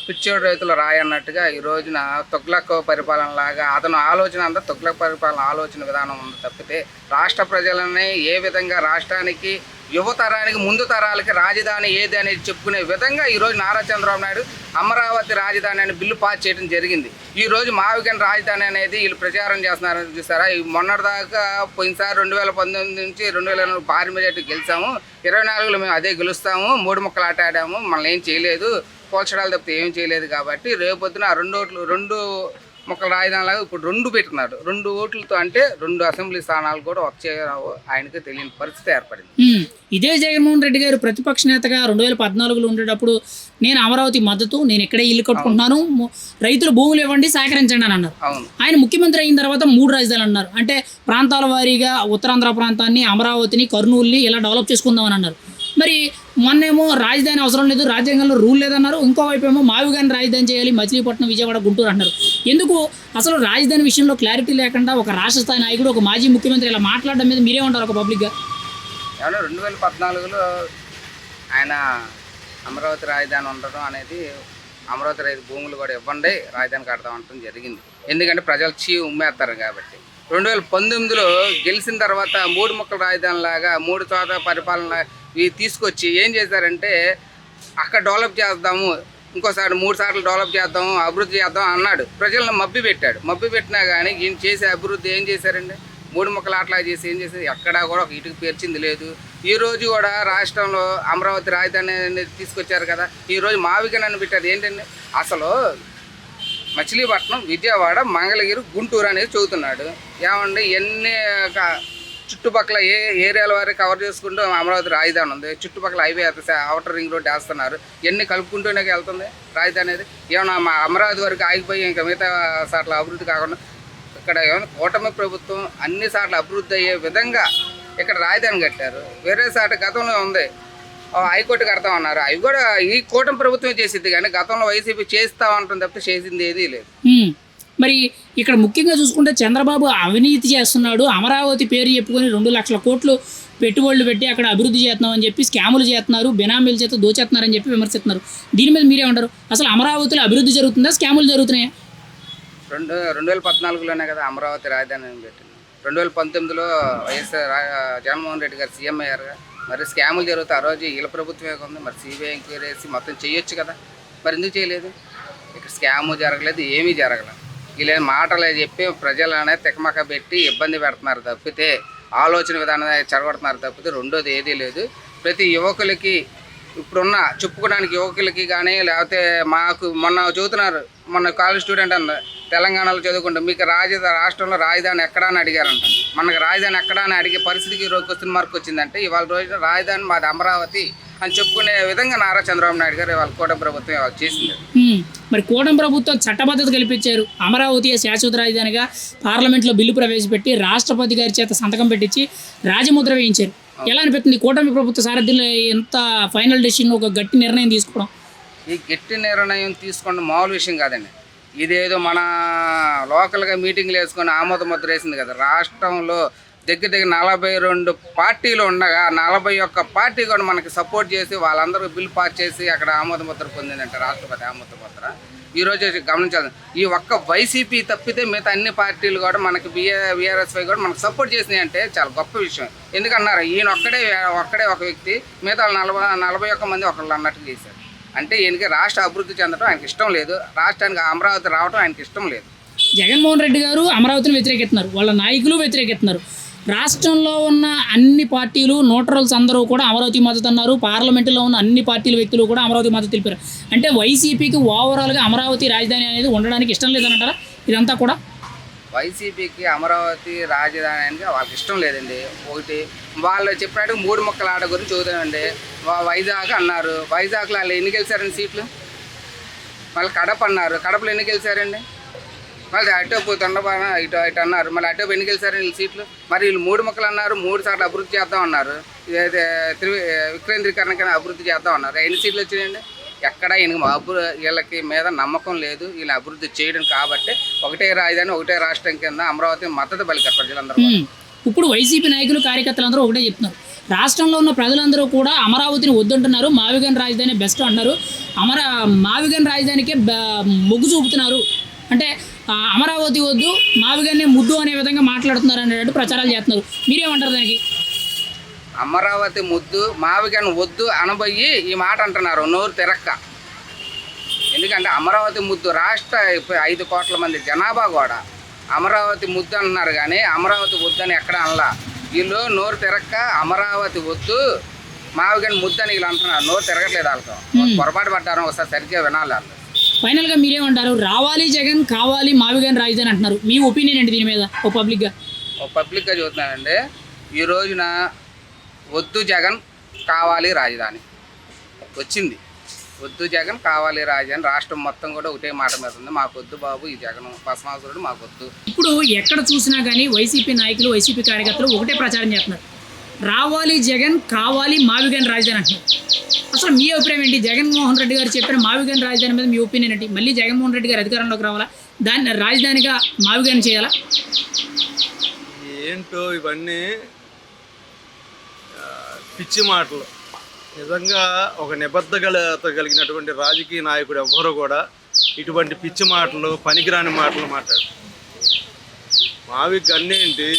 పిచ్చోడు రైతులు రాయి అన్నట్టుగా ఈ రోజున తుగ్లక్ పరిపాలన లాగా అతను ఆలోచన అంతా తుగ్లక్ పరిపాలన ఆలోచన విధానం ఉంది తప్పితే రాష్ట్ర ప్రజలని ఏ విధంగా రాష్ట్రానికి యువతరానికి ముందు తరాలకి రాజధాని ఏది అనేది చెప్పుకునే విధంగా ఈరోజు నారా చంద్రబాబు నాయుడు అమరావతి రాజధాని అనే బిల్లు పాస్ చేయడం జరిగింది. ఈరోజు మావిగన్ రాజధాని అనేది వీళ్ళు ప్రచారం చేస్తున్నారని చూసారా. ఈ మొన్నటిదాకా పోయినసారి 2019 నుంచి 2024 భారీ మెజార్టీ గెలిచాము, 24లో మేము అదే గెలుస్తాము, 3 ముక్కలు ఆట ఆడాము, మనల్ని ఏం చేయలేదు, పోల్చడాలు తప్పితే ఏం చేయలేదు. కాబట్టి రేపొద్దున 2 ముక్కల రాజధానిలాగా ఇప్పుడు 2 పెట్టుకున్నాడు. 2 ఓట్లతో అంటే 2 అసెంబ్లీ స్థానాలు కూడా వచ్చే ఆయనకి తెలియని పరిస్థితి ఏర్పడింది. ఇదే జగన్మోహన్ రెడ్డి గారు ప్రతిపక్ష నేతగా 2014లో ఉండేటప్పుడు నేను అమరావతి మద్దతు, నేను ఇక్కడే ఇల్లు కట్టుకుంటున్నాను, రైతులు భూములు ఇవ్వండి సహకరించండి అని అన్నారు. ఆయన ముఖ్యమంత్రి అయిన తర్వాత 3 రాజధానులు అన్నారు. అంటే ప్రాంతాల వారీగా ఉత్తరాంధ్ర ప్రాంతాన్ని, అమరావతిని, కర్నూలుని ఇలా డెవలప్ చేసుకుందామని అన్నారు. మరి మొన్నేమో రాజధాని అవసరం లేదు, రాజ్యాంగంలో రూల్ లేదన్నారు. ఇంకోవైపు ఏమో మావిగాని రాజధాని చేయాలి, మచిలీపట్నం, విజయవాడ, గుంటూరు అన్నారు. ఎందుకు అసలు రాజధాని విషయంలో క్లారిటీ లేకుండా ఒక రాష్ట్ర స్థాయి నాయకుడు, ఒక మాజీ ముఖ్యమంత్రి ఇలా మాట్లాడడం మీద మీరేమంటారు ఒక పబ్లిక్గా? 2014లో ఆయన అమరావతి రాజధాని ఉండడం అనేది, అమరావతి రైతు భూములు కూడా ఇవ్వండి రాజధాని కడతాం అనడం జరిగింది. ఎందుకంటే ప్రజలు ఉమ్మేస్తారు కాబట్టి. 2019లో గెలిచిన తర్వాత 3 ముక్కల రాజధాని లాగా 3 చోట్ల పరిపాలన తీసుకొచ్చి ఏం చేశారంటే అక్కడ డెవలప్ చేద్దాము, ఇంకోసారి 3 సార్లు డెవలప్ చేద్దాము, అభివృద్ధి చేద్దాం అన్నాడు. ప్రజలను మభ్య పెట్టాడు. మభ్య పెట్టినా కానీ ఈయన చేసే అభివృద్ధి ఏం చేశారండి? 3 ముక్కలు అట్లా చేసి ఏం చేసేది? ఎక్కడా కూడా ఒక ఇటుకు పేర్చింది లేదు. ఈరోజు కూడా రాష్ట్రంలో అమరావతి రాజధాని అనేది తీసుకొచ్చారు కదా, ఈరోజు మావిగన్ అని పెట్టారు. ఏంటండి అసలు మచిలీపట్నం, విజయవాడ, మంగళగిరి, గుంటూరు అనేది చదువుతున్నాడు. ఏమండి ఎన్ని చుట్టుపక్కల ఏ ఏరియాల వారికి కవర్ చేసుకుంటూ అమరావతి రాజధాని ఉంది. చుట్టుపక్కల హైవే అవుటర్ రింగ్ రోడ్ వేస్తున్నారు. ఎన్ని కలుపుకుంటూనే వెళ్తుంది రాజధాని అనేది. ఏమన్నా మా అమరావతి వరకు ఆగిపోయి ఇంకా మిగతా సార్లు అభివృద్ధి కాకుండా ఇక్కడ ఏమైనా కూటమి ప్రభుత్వం అన్ని సార్లు అభివృద్ధి అయ్యే విధంగా ఇక్కడ రాజధాని కట్టారు. వేరే సాటి గతంలో ఉంది హైకోర్టు కడతామన్నారు. అవి కూడా ఈ కూటమి ప్రభుత్వమే చేసింది, కానీ గతంలో వైసీపీ చేస్తామంటుంది తప్పితే చేసింది ఏదీ లేదు. మరి ఇక్కడ ముఖ్యంగా చూసుకుంటే చంద్రబాబు అవినీతి చేస్తున్నాడు, అమరావతి పేరు చెప్పుకొని 2 లక్షల కోట్లు పెట్టుబడులు పెట్టి అక్కడ అభివృద్ధి చేస్తున్నామని చెప్పి స్కాములు చేస్తున్నారు, బెనామీల చేత దోచేస్తున్నారని చెప్పి విమర్శిస్తున్నారు. దీని మీద మీరేమంటారు? అసలు అమరావతిలో అభివృద్ధి జరుగుతుందా, స్కాములు జరుగుతున్నాయా? 2014లోనే కదా అమరావతి రాజధాని పెట్టింది. 2019లో జగన్మోహన్ రెడ్డి గారు సీఎం అయ్యారుగా. మరి స్కాములు జరుగుతాయి. ఆ రోజు వీళ్ళ ప్రభుత్వమే ఉంది. మరి సిబిఐ ఎంక్వైరీ వేసి మొత్తం చేయొచ్చు కదా, మరి ఎందుకు చేయలేదు? ఇక్కడ స్కాము జరగలేదు, ఏమీ జరగలేదు. వీళ్ళ మాటలు చెప్పి ప్రజలనే తికమక పెట్టి ఇబ్బంది పెడుతున్నారు తప్పితే, ఆలోచన విధానం చెడగొడుతున్నారు తప్పితే రెండోది ఏదీ లేదు. ప్రతి యువకులకి ఇప్పుడున్న చెప్పుకోవడానికి యువకులకి కానీ లేకపోతే మాకు మొన్న చదువుతున్నారు, మొన్న కాలేజ్ స్టూడెంట్ అన్న తెలంగాణలో చదువుకుంటే మీకు రాష్ట్రంలో రాజధాని ఎక్కడా అని అడిగారంట. మనకు రాజధాని ఎక్కడా అని అడిగే పరిస్థితికి ఈరోజు క్వశ్చన్ మార్క్ వచ్చిందంటే ఇవాళ రోజున రాజధాని మాది అమరావతి అని చెప్పుకునే విధంగా నారా చంద్రబాబు నాయుడు గారు వాళ్ళ కూటమి ప్రభుత్వం వాళ్ళు చేసింది. మరి కూటమి ప్రభుత్వం చట్టబద్ధత కల్పించారు. అమరావతి శాశ్వత రాజధానిగా పార్లమెంట్లో బిల్లు ప్రవేశపెట్టి రాష్ట్రపతి గారి చేత సంతకం పెట్టించి రాజముద్ర వేయించారు. ఎలా అనిపిస్తుంది కూటమి ప్రభుత్వ సారథ్యంలో ఎంత ఫైనల్ డెసిషన్, ఒక గట్టి నిర్ణయం తీసుకోవడం? ఈ గట్టి నిర్ణయం తీసుకోవడం మామూలు విషయం కాదండి. ఇదేదో మన లోకల్గా మీటింగ్లు వేసుకొని ఆమోద ముద్ర వేసింది కదా. రాష్ట్రంలో దగ్గర 42 పార్టీలు ఉండగా 41 పార్టీ కూడా మనకి సపోర్ట్ చేసి వాళ్ళందరూ బిల్ పాస్ చేసి అక్కడ ఆమోద ముద్ర పొందిందంటే రాష్ట్రపతి ఆమోద ముద్ర. ఈరోజు గమనించాలి, ఈ ఒక్క వైసీపీ తప్పితే మిగతా అన్ని పార్టీలు కూడా మనకి బీఆర్ఎస్వై కూడా మనకు సపోర్ట్ చేసినాయి అంటే చాలా గొప్ప విషయం. ఎందుకన్నారు ఈయన ఒక్కడే ఒక వ్యక్తి, మిగతా 41 మంది ఒకళ్ళు అన్నట్టు చేశారు. అంటే ఈయనకి రాష్ట్ర అభివృద్ధి చెందడం ఆయనకి ఇష్టం లేదు, రాష్ట్రానికి అమరావతి రావడం ఆయనకి ఇష్టం లేదు. జగన్మోహన్ రెడ్డి గారు అమరావతిని వ్యతిరేకిస్తున్నారు, వాళ్ళ నాయకులు వ్యతిరేకిస్తున్నారు. రాష్ట్రంలో ఉన్న అన్ని పార్టీలు, న్యూట్రల్స్ అందరూ కూడా అమరావతి మద్దతు అన్నారు. పార్లమెంటులో ఉన్న అన్ని పార్టీల వ్యక్తులు కూడా అమరావతి మద్దతు తెలిపారు. అంటే వైసీపీకి ఓవరాల్గా అమరావతి రాజధాని అనేది ఉండడానికి ఇష్టం లేదంటారా? ఇదంతా కూడా వైసీపీకి అమరావతి రాజధాని అనేది వాళ్ళకి ఇష్టం లేదండి. ఒకటి వాళ్ళు చెప్పినట్టు 3 ముక్కల ఆట గురించి చూద్దామండి. వైజాగ్ అన్నారు, వైజాగ్లో వాళ్ళు ఎన్ని గెలిచారండి సీట్లు? వాళ్ళు కడప అన్నారు, కడపలో ఎన్ని గెలిచారండి? మళ్ళీ అటోపు తొండబాన ఇటు అన్నారు, మళ్ళీ అటోపు ఎన్ని గెలిచారండి వీళ్ళు సీట్లు? మరి వీళ్ళు 3 ముక్కలు అన్నారు, 3 సార్లు అభివృద్ధి చేద్దాం అన్నారు, ఇదైతే వికేంద్రీకరణ అభివృద్ధి చేద్దాం అన్నారు. ఎన్ని సీట్లు వచ్చినాయండి? ఎక్కడ వీళ్ళకి మీద నమ్మకం లేదు, వీళ్ళు అభివృద్ధి చేయడం కాబట్టి ఒకటే రాజధాని ఒకటే రాష్ట్రం కింద అమరావతి మద్దతు పలికారు ప్రజలందరూ. ఇప్పుడు వైసీపీ నాయకులు కార్యకర్తలందరూ ఒకటే చెప్తున్నారు, రాష్ట్రంలో ఉన్న ప్రజలందరూ కూడా అమరావతిని వద్దంటున్నారు, మావిగన్ రాజధాని బెస్ట్ అంటున్నారు, మావిగన్ రాజధానికే మొగ్గు చూపుతున్నారు. అంటే అమరావతి వద్దు మావిగన్నే ముద్దు అనే విధంగా మాట్లాడుతున్నారు అనేటట్టు ప్రచారాలు చేస్తున్నారు. మీరేమంటారు దానికి? అమరావతి ముద్దు మావిగన్ వద్దు అనబోయి ఈ మాట అంటున్నారు నోరు తిరక్క. ఎందుకంటే అమరావతి ముద్దు రాష్ట్ర 5 కోట్ల మంది జనాభా కూడా అమరావతి ముద్దు అంటున్నారు, కానీ అమరావతి వద్దు అని ఎక్కడ అనలా. వీళ్ళు నోరు తిరక్క అమరావతి వద్దు మావిగన్ ముద్దు అని వీళ్ళు అంటున్నారు. నోరు తిరగట్లేదు వాళ్ళతో, పొరపాటు పడ్డారు, ఒకసారి సరిగ్గా వినాలి వాళ్ళు. ఫైనల్గా మీరేమంటారు? రావాలి జగన్, కావాలి మావిగన్ రాజధాని అంటున్నారు, మీ ఒపీనియన్ ఏంటి దీని మీద? పబ్లిక్గా చూస్తున్నానండి, ఈ రోజున వద్దు జగన్ కావాలి రాజధాని వచ్చింది. వద్దు జగన్ కావాలి రాజధాని రాష్ట్రం మొత్తం కూడా ఒకటే మాట మీద ఉంది, మాకు వద్దు బాబు ఈ జగన్ భస్మాసురుడు మాకు వద్దు. ఇప్పుడు ఎక్కడ చూసినా కానీ వైసీపీ నాయకులు వైసీపీ కార్యకర్తలు ఒకటే ప్రచారం చేస్తున్నారు, రావాలి జగన్, కావాలి మావిగన్ రాజధాని అంటున్నారు. అసలు మీ అభిప్రాయం ఏంటి? జగన్మోహన్ రెడ్డి గారు చెప్పిన మావిగన్ రాజధాని మీద మీ ఒపీనియన్ ఏంటి? మళ్ళీ జగన్మోహన్ రెడ్డి గారు అధికారంలోకి రావాలా, దాన్ని రాజధానిగా మావిగన్ చేయాలా? ఏంటో ఇవన్నీ పిచ్చి మాటలు. నిజంగా ఒక నిబద్ధత కలిగినటువంటి రాజకీయ నాయకుడు ఎవ్వరూ కూడా ఇటువంటి పిచ్చి మాటలు, పనికిరాని మాటలు మాట్లాడు. మావి గన్నేంటి,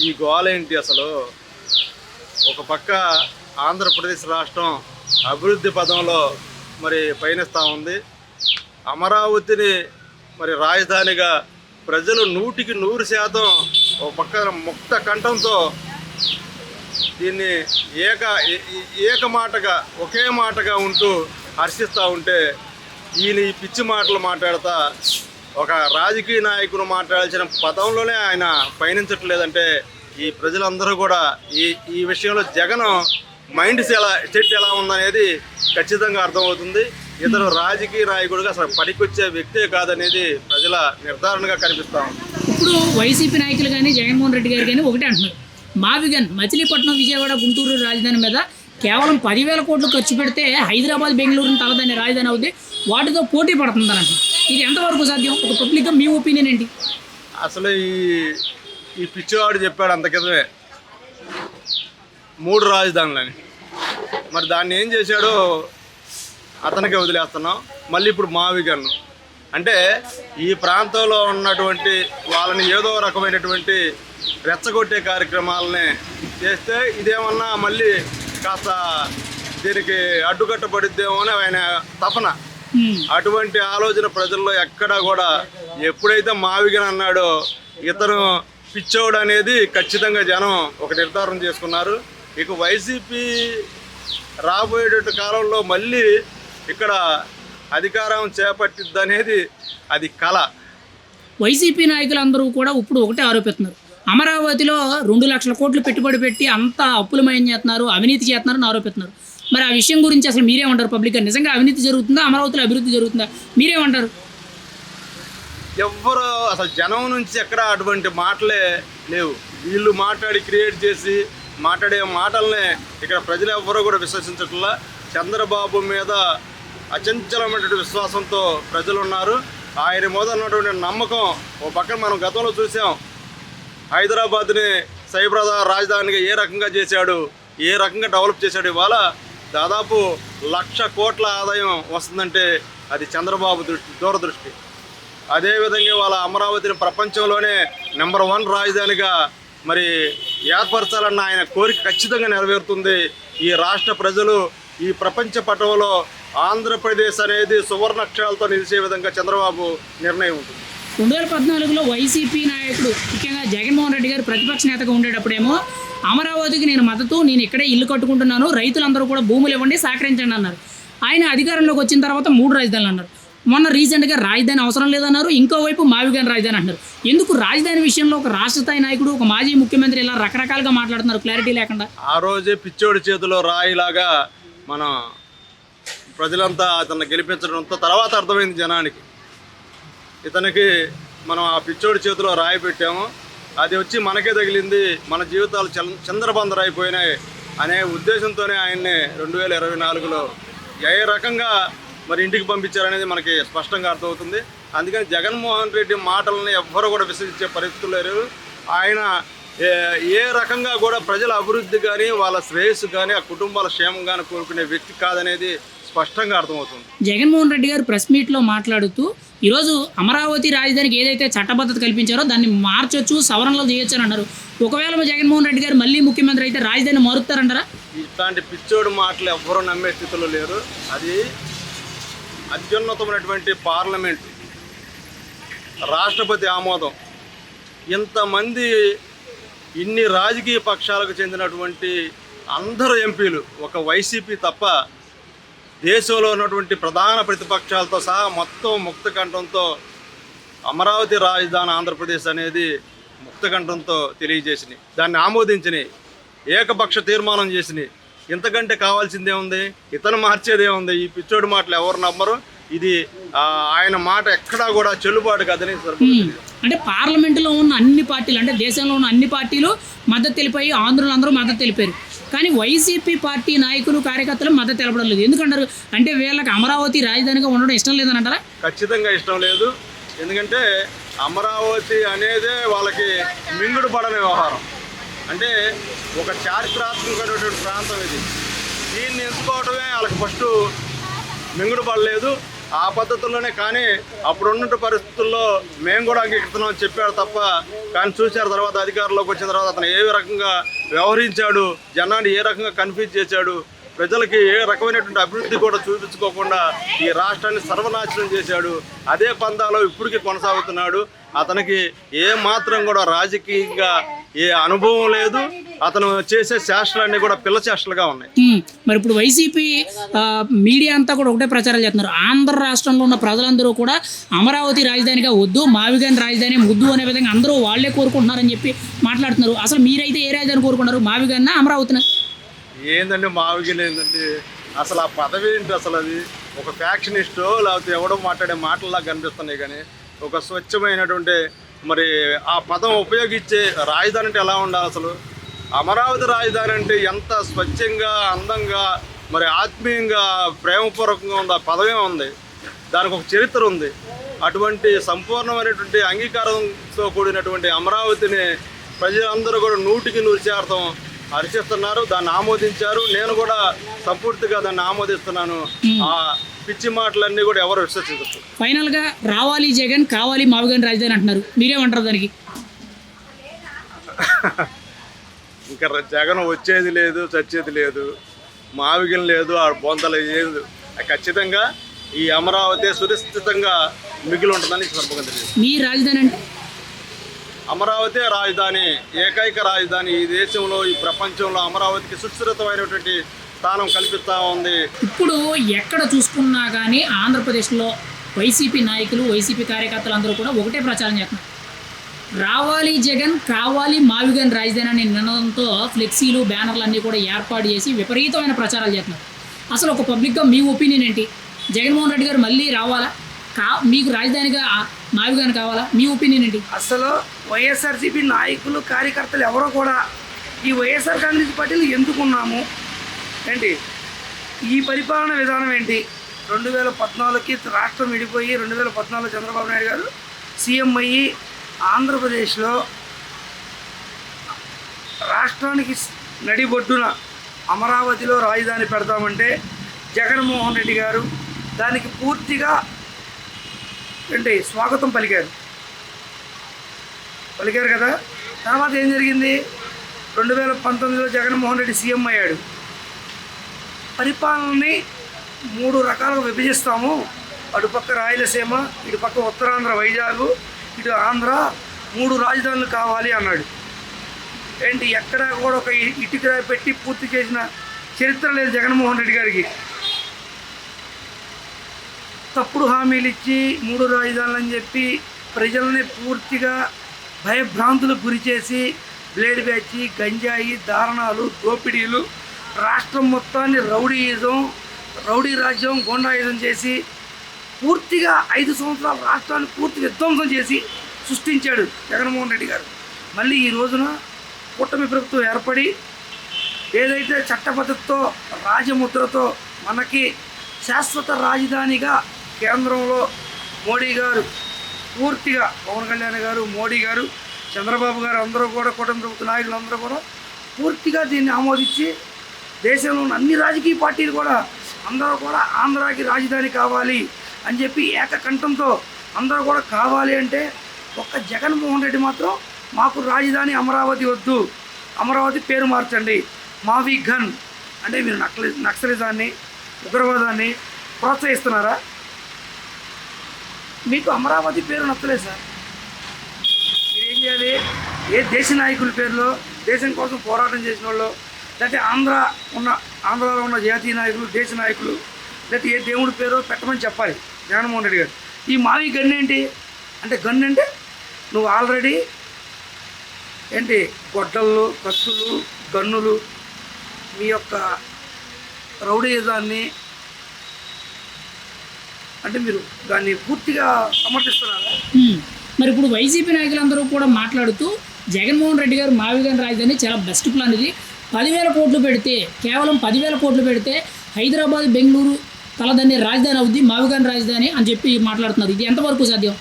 ఈ గోలేంటి? అసలు ఒక పక్క ఆంధ్రప్రదేశ్ రాష్ట్రం అభివృద్ధి పదంలో మరి పయనిస్తూ ఉంది. అమరావతిని మరి రాజధానిగా ప్రజలు 100% ఒక పక్క ముక్త కంఠంతో దీన్ని ఏకమాటగా ఒకే మాటగా ఉంటూ హర్షిస్తూ ఉంటే, ఈయన ఈ పిచ్చి మాటలు మాట్లాడుతూ ఒక రాజకీయ నాయకుడు మాట్లాడాల్సిన పదంలోనే ఆయన పయనించట్లేదంటే ఈ ప్రజలందరూ కూడా ఈ విషయంలో జగన్ మైండ్ సెట్ ఎలా ఉందనేది ఖచ్చితంగా అర్థమవుతుంది. ఇతను రాజకీయ నాయకుడిగా అసలు పనికొచ్చే వ్యక్తే కాదనేది ప్రజల నిర్ధారణగా కనిపిస్తూ ఉంది. ఇప్పుడు వైసీపీ నాయకులు కానీ జగన్మోహన్ రెడ్డి గారు కానీ ఒకటే అంటున్నారు, మావిగన్ మచిలీపట్నం, విజయవాడ, గుంటూరు రాజధాని మీద కేవలం 10,000 కోట్లు ఖర్చు పెడితే హైదరాబాద్, బెంగళూరుని తలదాన్ని రాజధాని అవుతుంది, వాటితో పోటీ పడుతుందని అంటున్నారు. ఇది ఎంతవరకు సాధ్యం? ఒక పబ్లిక్గా మీ ఒపీనియన్ ఏంటి? అసలు ఈ పిచ్చివాడు చెప్పాడు అంత క్రితమే 3 రాజధానులని. మరి దాన్ని ఏం చేశాడో అతనికే వదిలేస్తున్నాం. మళ్ళీ ఇప్పుడు మావిగన్ను అంటే ఈ ప్రాంతంలో ఉన్నటువంటి వాళ్ళని ఏదో రకమైనటువంటి రెచ్చగొట్టే కార్యక్రమాలని చేస్తే ఇదేమన్నా మళ్ళీ కాస్త దీనికి అడ్డుకట్టబడిద్దేమో అని ఆయన తపన. అటువంటి ఆలోచన ప్రజల్లో ఎక్కడా కూడా, ఎప్పుడైతే మావిగన్ అన్నాడో ఇతను పిచ్చోడు అనేది ఖచ్చితంగా జనం ఒక నిర్ధారణ చేసుకున్నారు. ఇక వైసీపీ రాబోయేట కాలంలో మళ్ళీ ఇక్కడ అధికారం చేపట్టిద్ది అనేది అది కళ. వైసీపీ నాయకులందరూ కూడా ఇప్పుడు ఒకటే ఆరోపిస్తున్నారు, అమరావతిలో 2 లక్షల కోట్లు పెట్టుబడి పెట్టి అంతా అప్పులమయం చేస్తున్నారు, అవినీతి చేస్తున్నారని ఆరోపిస్తున్నారు. మరి ఆ విషయం గురించి అసలు మీరేమంటారు? పబ్లిక్గా నిజంగా అవినీతి జరుగుతుందా, అమరావతిలో అభివృద్ధి జరుగుతుందా, మీరేమంటారు? ఎవ్వరు అసలు జనం నుంచి ఎక్కడ అటువంటి మాటలే లేవు. వీళ్ళు మాట్లాడి క్రియేట్ చేసి మాట్లాడే మాటలనే ఇక్కడ ప్రజలు ఎవ్వరూ కూడా విశ్వసించట్లా. చంద్రబాబు మీద అచంచలమైనటువంటి విశ్వాసంతో ప్రజలు ఉన్నారు. ఆయన మీద ఉన్నటువంటి నమ్మకం ఓ పక్కన మనం గతంలో చూసాం, హైదరాబాద్ని సైబర్ రాజధానిగా ఏ రకంగా చేశాడు, ఏ రకంగా డెవలప్ చేశాడు. ఇవాళ దాదాపు 1,00,000 కోట్ల ఆదాయం వస్తుందంటే అది చంద్రబాబు దూరదృష్టి. అదేవిధంగా వాళ్ళ అమరావతిని ప్రపంచంలోనే నెంబర్ 1 రాజధానిగా మరి ఏర్పరచాలన్న ఆయన కోరిక ఖచ్చితంగా నెరవేరుతుంది. ఈ రాష్ట్ర ప్రజలు ఈ ప్రపంచ పటంలో ఆంధ్రప్రదేశ్ అనేది సువర్ణాక్షరాలతో నిలిచే విధంగా చంద్రబాబు నిర్ణయం ఉంటుంది. 2014లో వైసీపీ నాయకుడు ముఖ్యంగా జగన్మోహన్ రెడ్డి గారు ప్రతిపక్ష నేతగా ఉండేటప్పుడేమో అమరావతికి నేను మద్దతు, నేను ఇక్కడే ఇల్లు కట్టుకుంటున్నాను, రైతులందరూ కూడా భూములు ఇవ్వండి, సహకరించండి అన్నారు. ఆయన అధికారంలోకి వచ్చిన తర్వాత 3 రాజధానులు అన్నారు. మొన్న రీసెంట్గా రాజధాని అవసరం లేదన్నారు, ఇంకోవైపు మావిగన్ రాజధాని అంటున్నారు. ఎందుకు రాజధాని విషయంలో ఒక రాష్ట్ర స్థాయి నాయకుడు, ఒక మాజీ ముఖ్యమంత్రి ఇలా రకరకాలుగా మాట్లాడుతున్నారు క్లారిటీ లేకుండా? ఆ రోజే పిచ్చోడి చేతిలో రాయిలాగా మనం ప్రజలంతా అతన్ని గెలిపించడంతో తర్వాత అర్థమైంది జనానికి, ఇతనికి మనం ఆ పిచ్చోడి చేతిలో రాయి పెట్టాము, అది వచ్చి మనకే తగిలింది, మన జీవితాలు చంద్రబందరు అయిపోయినాయి అనే ఉద్దేశంతోనే ఆయన్ని 2024లో ఏ రకంగా మరి ఇంటికి పంపించారనేది మనకి స్పష్టంగా అర్థమవుతుంది. అందుకని జగన్మోహన్ రెడ్డి మాటలను ఎవ్వరు కూడా విశ్వసించే పరిస్థితులు లేరు. ఆయన ఏ రకంగా కూడా ప్రజల అభివృద్ధి కానీ వాళ్ళ శ్రేయస్సు కానీ ఆ కుటుంబాల క్షేమం కానీ కోరుకునే వ్యక్తి కాదనేది స్పష్టంగా అర్థమవుతుంది. జగన్మోహన్ రెడ్డి గారు ప్రెస్ మీట్లో మాట్లాడుతూ ఈరోజు అమరావతి రాజధానికి ఏదైతే చట్టబద్ధత కల్పించారో దాన్ని మార్చొచ్చు, సవరణలు చేయొచ్చు అని అన్నారు. ఒకవేళ జగన్మోహన్ రెడ్డి గారు మళ్ళీ ముఖ్యమంత్రి అయితే రాజధాని మారుతారంటారా? ఇట్లాంటి పిచ్చోడు మాటలు ఎవ్వరూ నమ్మే స్థితిలో లేరు. అది అత్యున్నతమైనటువంటి పార్లమెంటు, రాష్ట్రపతి ఆమోదం, ఇంతమంది ఇన్ని రాజకీయ పక్షాలకు చెందినటువంటి అందరు ఎంపీలు, ఒక వైసీపీ తప్ప దేశంలో ఉన్నటువంటి ప్రధాన ప్రతిపక్షాలతో సహా మొత్తం ముక్తకంఠంతో అమరావతి రాజధాని ఆంధ్రప్రదేశ్ అనేది ముక్తకంఠంతో తెలియజేసినాయి, దాన్ని ఆమోదించినాయి, ఏకపక్ష తీర్మానం చేసినాయి. ఇంతకంటే కావాల్సిందే ఉంది? ఇతను మార్చేదేముంది? ఈ పిచ్చోడి మాటలు ఎవరు నమ్మరు. ఇది ఆయన మాట ఎక్కడా కూడా చెల్లుబాటు కాదని అంటే పార్లమెంటులో ఉన్న అన్ని పార్టీలు, అంటే దేశంలో ఉన్న అన్ని పార్టీలు మద్దతు తెలిపాయి, ఆంధ్రులు అందరూ మద్దతు తెలిపారు. కానీ వైసీపీ పార్టీ నాయకులు, కార్యకర్తలు మద్దతు తెలపడం లేదు. ఎందుకంటారు? అంటే వీళ్ళకి అమరావతి రాజధానిగా ఉండడం ఇష్టం లేదని అంటారా? ఖచ్చితంగా ఇష్టం లేదు. ఎందుకంటే అమరావతి అనేదే వాళ్ళకి మింగుడు పడని వ్యవహారం. అంటే ఒక చారిత్రాత్మకమైనటువంటి ప్రాంతం ఇది. దీన్ని ఎంచుకోవడమే వాళ్ళకి ఫస్ట్ మింగుడు పడలేదు. ఆ పద్ధతుల్లోనే, కానీ అప్పుడున్న పరిస్థితుల్లో మేము కూడా అంగీకరిస్తున్నామని చెప్పాడు తప్ప, కానీ చూశారు తర్వాత అధికారంలోకి వచ్చిన తర్వాత అతను ఏ రకంగా వ్యవహరించాడు, జనాన్ని ఏ రకంగా కన్ఫ్యూజ్ చేశాడు, ప్రజలకి ఏ రకమైనటువంటి అభివృద్ధి కూడా చూపించుకోకుండా ఈ రాష్ట్రాన్ని సర్వనాశనం చేశాడు. అదే పందాలో ఇప్పటికీ కొనసాగుతున్నాడు. అతనికి ఏ మాత్రం కూడా రాజకీయంగా ఏ అనుభవం లేదు. అతను చేసే శాస్త్రాలన్నీ కూడా పిల్ల చేష్టలుగా ఉన్నాయి. మరి ఇప్పుడు వైసీపీ మీడియా అంతా కూడా ఒకటే ప్రచారం చేస్తున్నారు. ఆంధ్ర రాష్ట్రంలో ఉన్న ప్రజలందరూ కూడా అమరావతి రాజధానిగా వద్దు, మావిగాని రాజధాని వద్దు అనే విధంగా అందరూ వాళ్ళే కోరుకుంటున్నారని చెప్పి మాట్లాడుతున్నారు. అసలు మీరైతే ఏ రాజధాని కోరుకున్నారు? మావిగానా, అమరావతినా? ఏందండి మావిగిన ఏంటండి అసలు? ఆ పదవి ఏంటి అసలు? అది ఒక ఫ్యాక్షనిస్టో లేకపోతే ఎవడో మాట్లాడే మాటల్లా కనిపిస్తున్నాయి. కానీ ఒక స్వచ్ఛమైనటువంటి మరి ఆ పదం ఉపయోగించే రాజధాని అంటే ఎలా ఉండాలి అసలు? అమరావతి రాజధాని అంటే ఎంత స్వచ్ఛంగా, అందంగా, మరి ఆత్మీయంగా, ప్రేమపూర్వకంగా ఉంది. ఆ పదమే ఉంది, దానికి ఒక చరిత్ర ఉంది. అటువంటి సంపూర్ణమైనటువంటి అంగీకారంతో కూడినటువంటి అమరావతిని ప్రజలందరూ కూడా 100% హర్షిస్తున్నారు, దాన్ని ఆమోదించారు. నేను కూడా సంపూర్తిగా దాన్ని ఆమోదిస్తున్నాను. ఆ పిచ్చి మాటలన్నీ కూడా ఎవరు విశ్వసించచ్చు. ఫైనల్గా రావాలి జగన్, కావాలి మావిగాని రాజధాని అంటున్నారు. మీరేమంటారు దానికి? ఇంకా జగన్ వచ్చేది లేదు, చచ్చేది లేదు, మావిగం లేదు, ఆ బొంతలు లేదు. ఖచ్చితంగా ఈ అమరావతి సురక్షితంగా మిగిలి ఉంటుందని సంపూర్ణ తెలియదు. మీ రాజధాని అంటే అమరావతి రాజధాని, ఏకైక రాజధాని. ఈ దేశంలో, ఈ ప్రపంచంలో అమరావతికి సుస్థిరమైనటువంటి స్థానం కల్పిస్తూ ఉంది. ఇప్పుడు ఎక్కడ చూసుకున్నా కానీ ఆంధ్రప్రదేశ్లో వైసీపీ నాయకులు, వైసీపీ కార్యకర్తలు అందరూ కూడా ఒకటే ప్రచారం చేస్తున్నారు. రావాలి జగన్, కావాలి మావిగాని రాజధాని అనే నినాదంతో ఫ్లెక్సీలు, బ్యానర్లు అన్నీ కూడా ఏర్పాటు చేసి విపరీతమైన ప్రచారాలు చేస్తున్నారు. అసలు ఒక పబ్లిక్గా మీ ఒపీనియన్ ఏంటి? జగన్మోహన్ రెడ్డి గారు మళ్ళీ రావాలా? మీకు రాజధానిగా మావిగాని కావాలా? మీ ఒపీనియన్ ఏంటి? అసలు వైఎస్ఆర్సీపీ నాయకులు, కార్యకర్తలు ఎవరో కూడా ఈ వైఎస్ఆర్ కాంగ్రెస్ పార్టీలు ఎందుకున్నాము ఏంటి? ఈ పరిపాలన విధానం ఏంటి? 2014కి రాష్ట్రం విడిపోయి 2014 చంద్రబాబు నాయుడు గారు సీఎం అయ్యి ఆంధ్రప్రదేశ్లో రాష్ట్రానికి నడిబొడ్డున అమరావతిలో రాజధాని పెడతామంటే జగన్మోహన్ రెడ్డి గారు దానికి పూర్తిగా స్వాగతం పలికారు కదా. తర్వాత ఏం జరిగింది? 2019లో జగన్మోహన్ రెడ్డి సీఎం అయ్యాడు. పరిపాలనని 3 రకాలుగా విభజిస్తాము, అటుపక్క రాయలసీమ, ఇటుపక్క ఉత్తరాంధ్ర వైజాగ్, ఇటు ఆంధ్ర, 3 రాజధానులు కావాలి అన్నాడు. ఎక్కడ కూడా ఒక ఇటుక పెట్టి పూర్తి చేసిన చరిత్ర లేదు జగన్మోహన్ రెడ్డి గారికి. తప్పుడు హామీలు ఇచ్చి 3 రాజధానులు అని చెప్పి ప్రజలని పూర్తిగా భయభ్రాంతులకు గురి చేసి బ్లేడ్ బ్యాచి, గంజాయి, దారుణాలు, దోపిడీలు, రాష్ట్రం మొత్తాన్ని రౌడీ రాజ్యం, గోండాయుధం చేసి పూర్తిగా 5 సంవత్సరాల రాష్ట్రాన్ని పూర్తి విధ్వంసం చేసి సృష్టించాడు జగన్మోహన్ రెడ్డి గారు. మళ్ళీ ఈ రోజున కూటమి ప్రభుత్వం ఏర్పడి ఏదైతే చట్టబద్ధతతో, రాజముద్రతో మనకి శాశ్వత రాజధానిగా కేంద్రంలో మోడీ గారు పూర్తిగా పవన్ కళ్యాణ్ గారు, మోడీ గారు, చంద్రబాబు గారు అందరూ కూడా కూటమి ప్రభుత్వ నాయకులు అందరూ కూడా పూర్తిగా దీన్ని ఆమోదించి దేశంలో ఉన్న అన్ని రాజకీయ పార్టీలు కూడా అందరూ కూడా ఆంధ్రాకి రాజధాని కావాలి అని చెప్పి ఏకకంఠంతో అందరూ కూడా కావాలి అంటే ఒక్క జగన్మోహన్ రెడ్డి మాత్రం మాకు రాజధాని అమరావతి వద్దు, అమరావతి పేరు మార్చండి, మావి గన్ అంటే మీరు నక్సలిజాన్ని ఉగ్రవాదాన్ని ప్రోత్సహిస్తున్నారా? మీకు అమరావతి పేరు నచ్చలేదు సార్. మీరు ఏం చేయాలి? ఏ దేశ నాయకుల పేరులో దేశం కోసం పోరాటం చేసిన వాళ్ళు, లేకపోతే ఆంధ్రాలో ఉన్న జాతీయ నాయకులు, దేశ నాయకులు, లేకపోతే ఏ దేవుడి పేరు పెట్టమని చెప్పాలి జగన్మోహన్ రెడ్డి గారు. ఈ మావి గన్ ఏంటి అంటే, గన్ అంటే నువ్వు ఆల్రెడీ ఏంటి గొడ్డళ్ళు, కత్తులు, గన్నులు, మీ యొక్క రౌడీయిజాన్ని అంటే మీరు దాన్ని పూర్తిగా సమర్థిస్తున్నారా? మరి ఇప్పుడు వైసీపీ నాయకులందరూ కూడా మాట్లాడుతూ జగన్మోహన్ రెడ్డి గారు మావిగన్ రాజధాని చాలా బెస్ట్ ప్లాన్, ఇది 10,000 కోట్లు పెడితే, కేవలం 10,000 కోట్లు పెడితే హైదరాబాద్, బెంగళూరు తలదన్ని రాజధాని అవుద్ది, మావిగన్ రాజధాని అని చెప్పి మాట్లాడుతున్నారు. ఇది ఎంతవరకు సాధ్యం?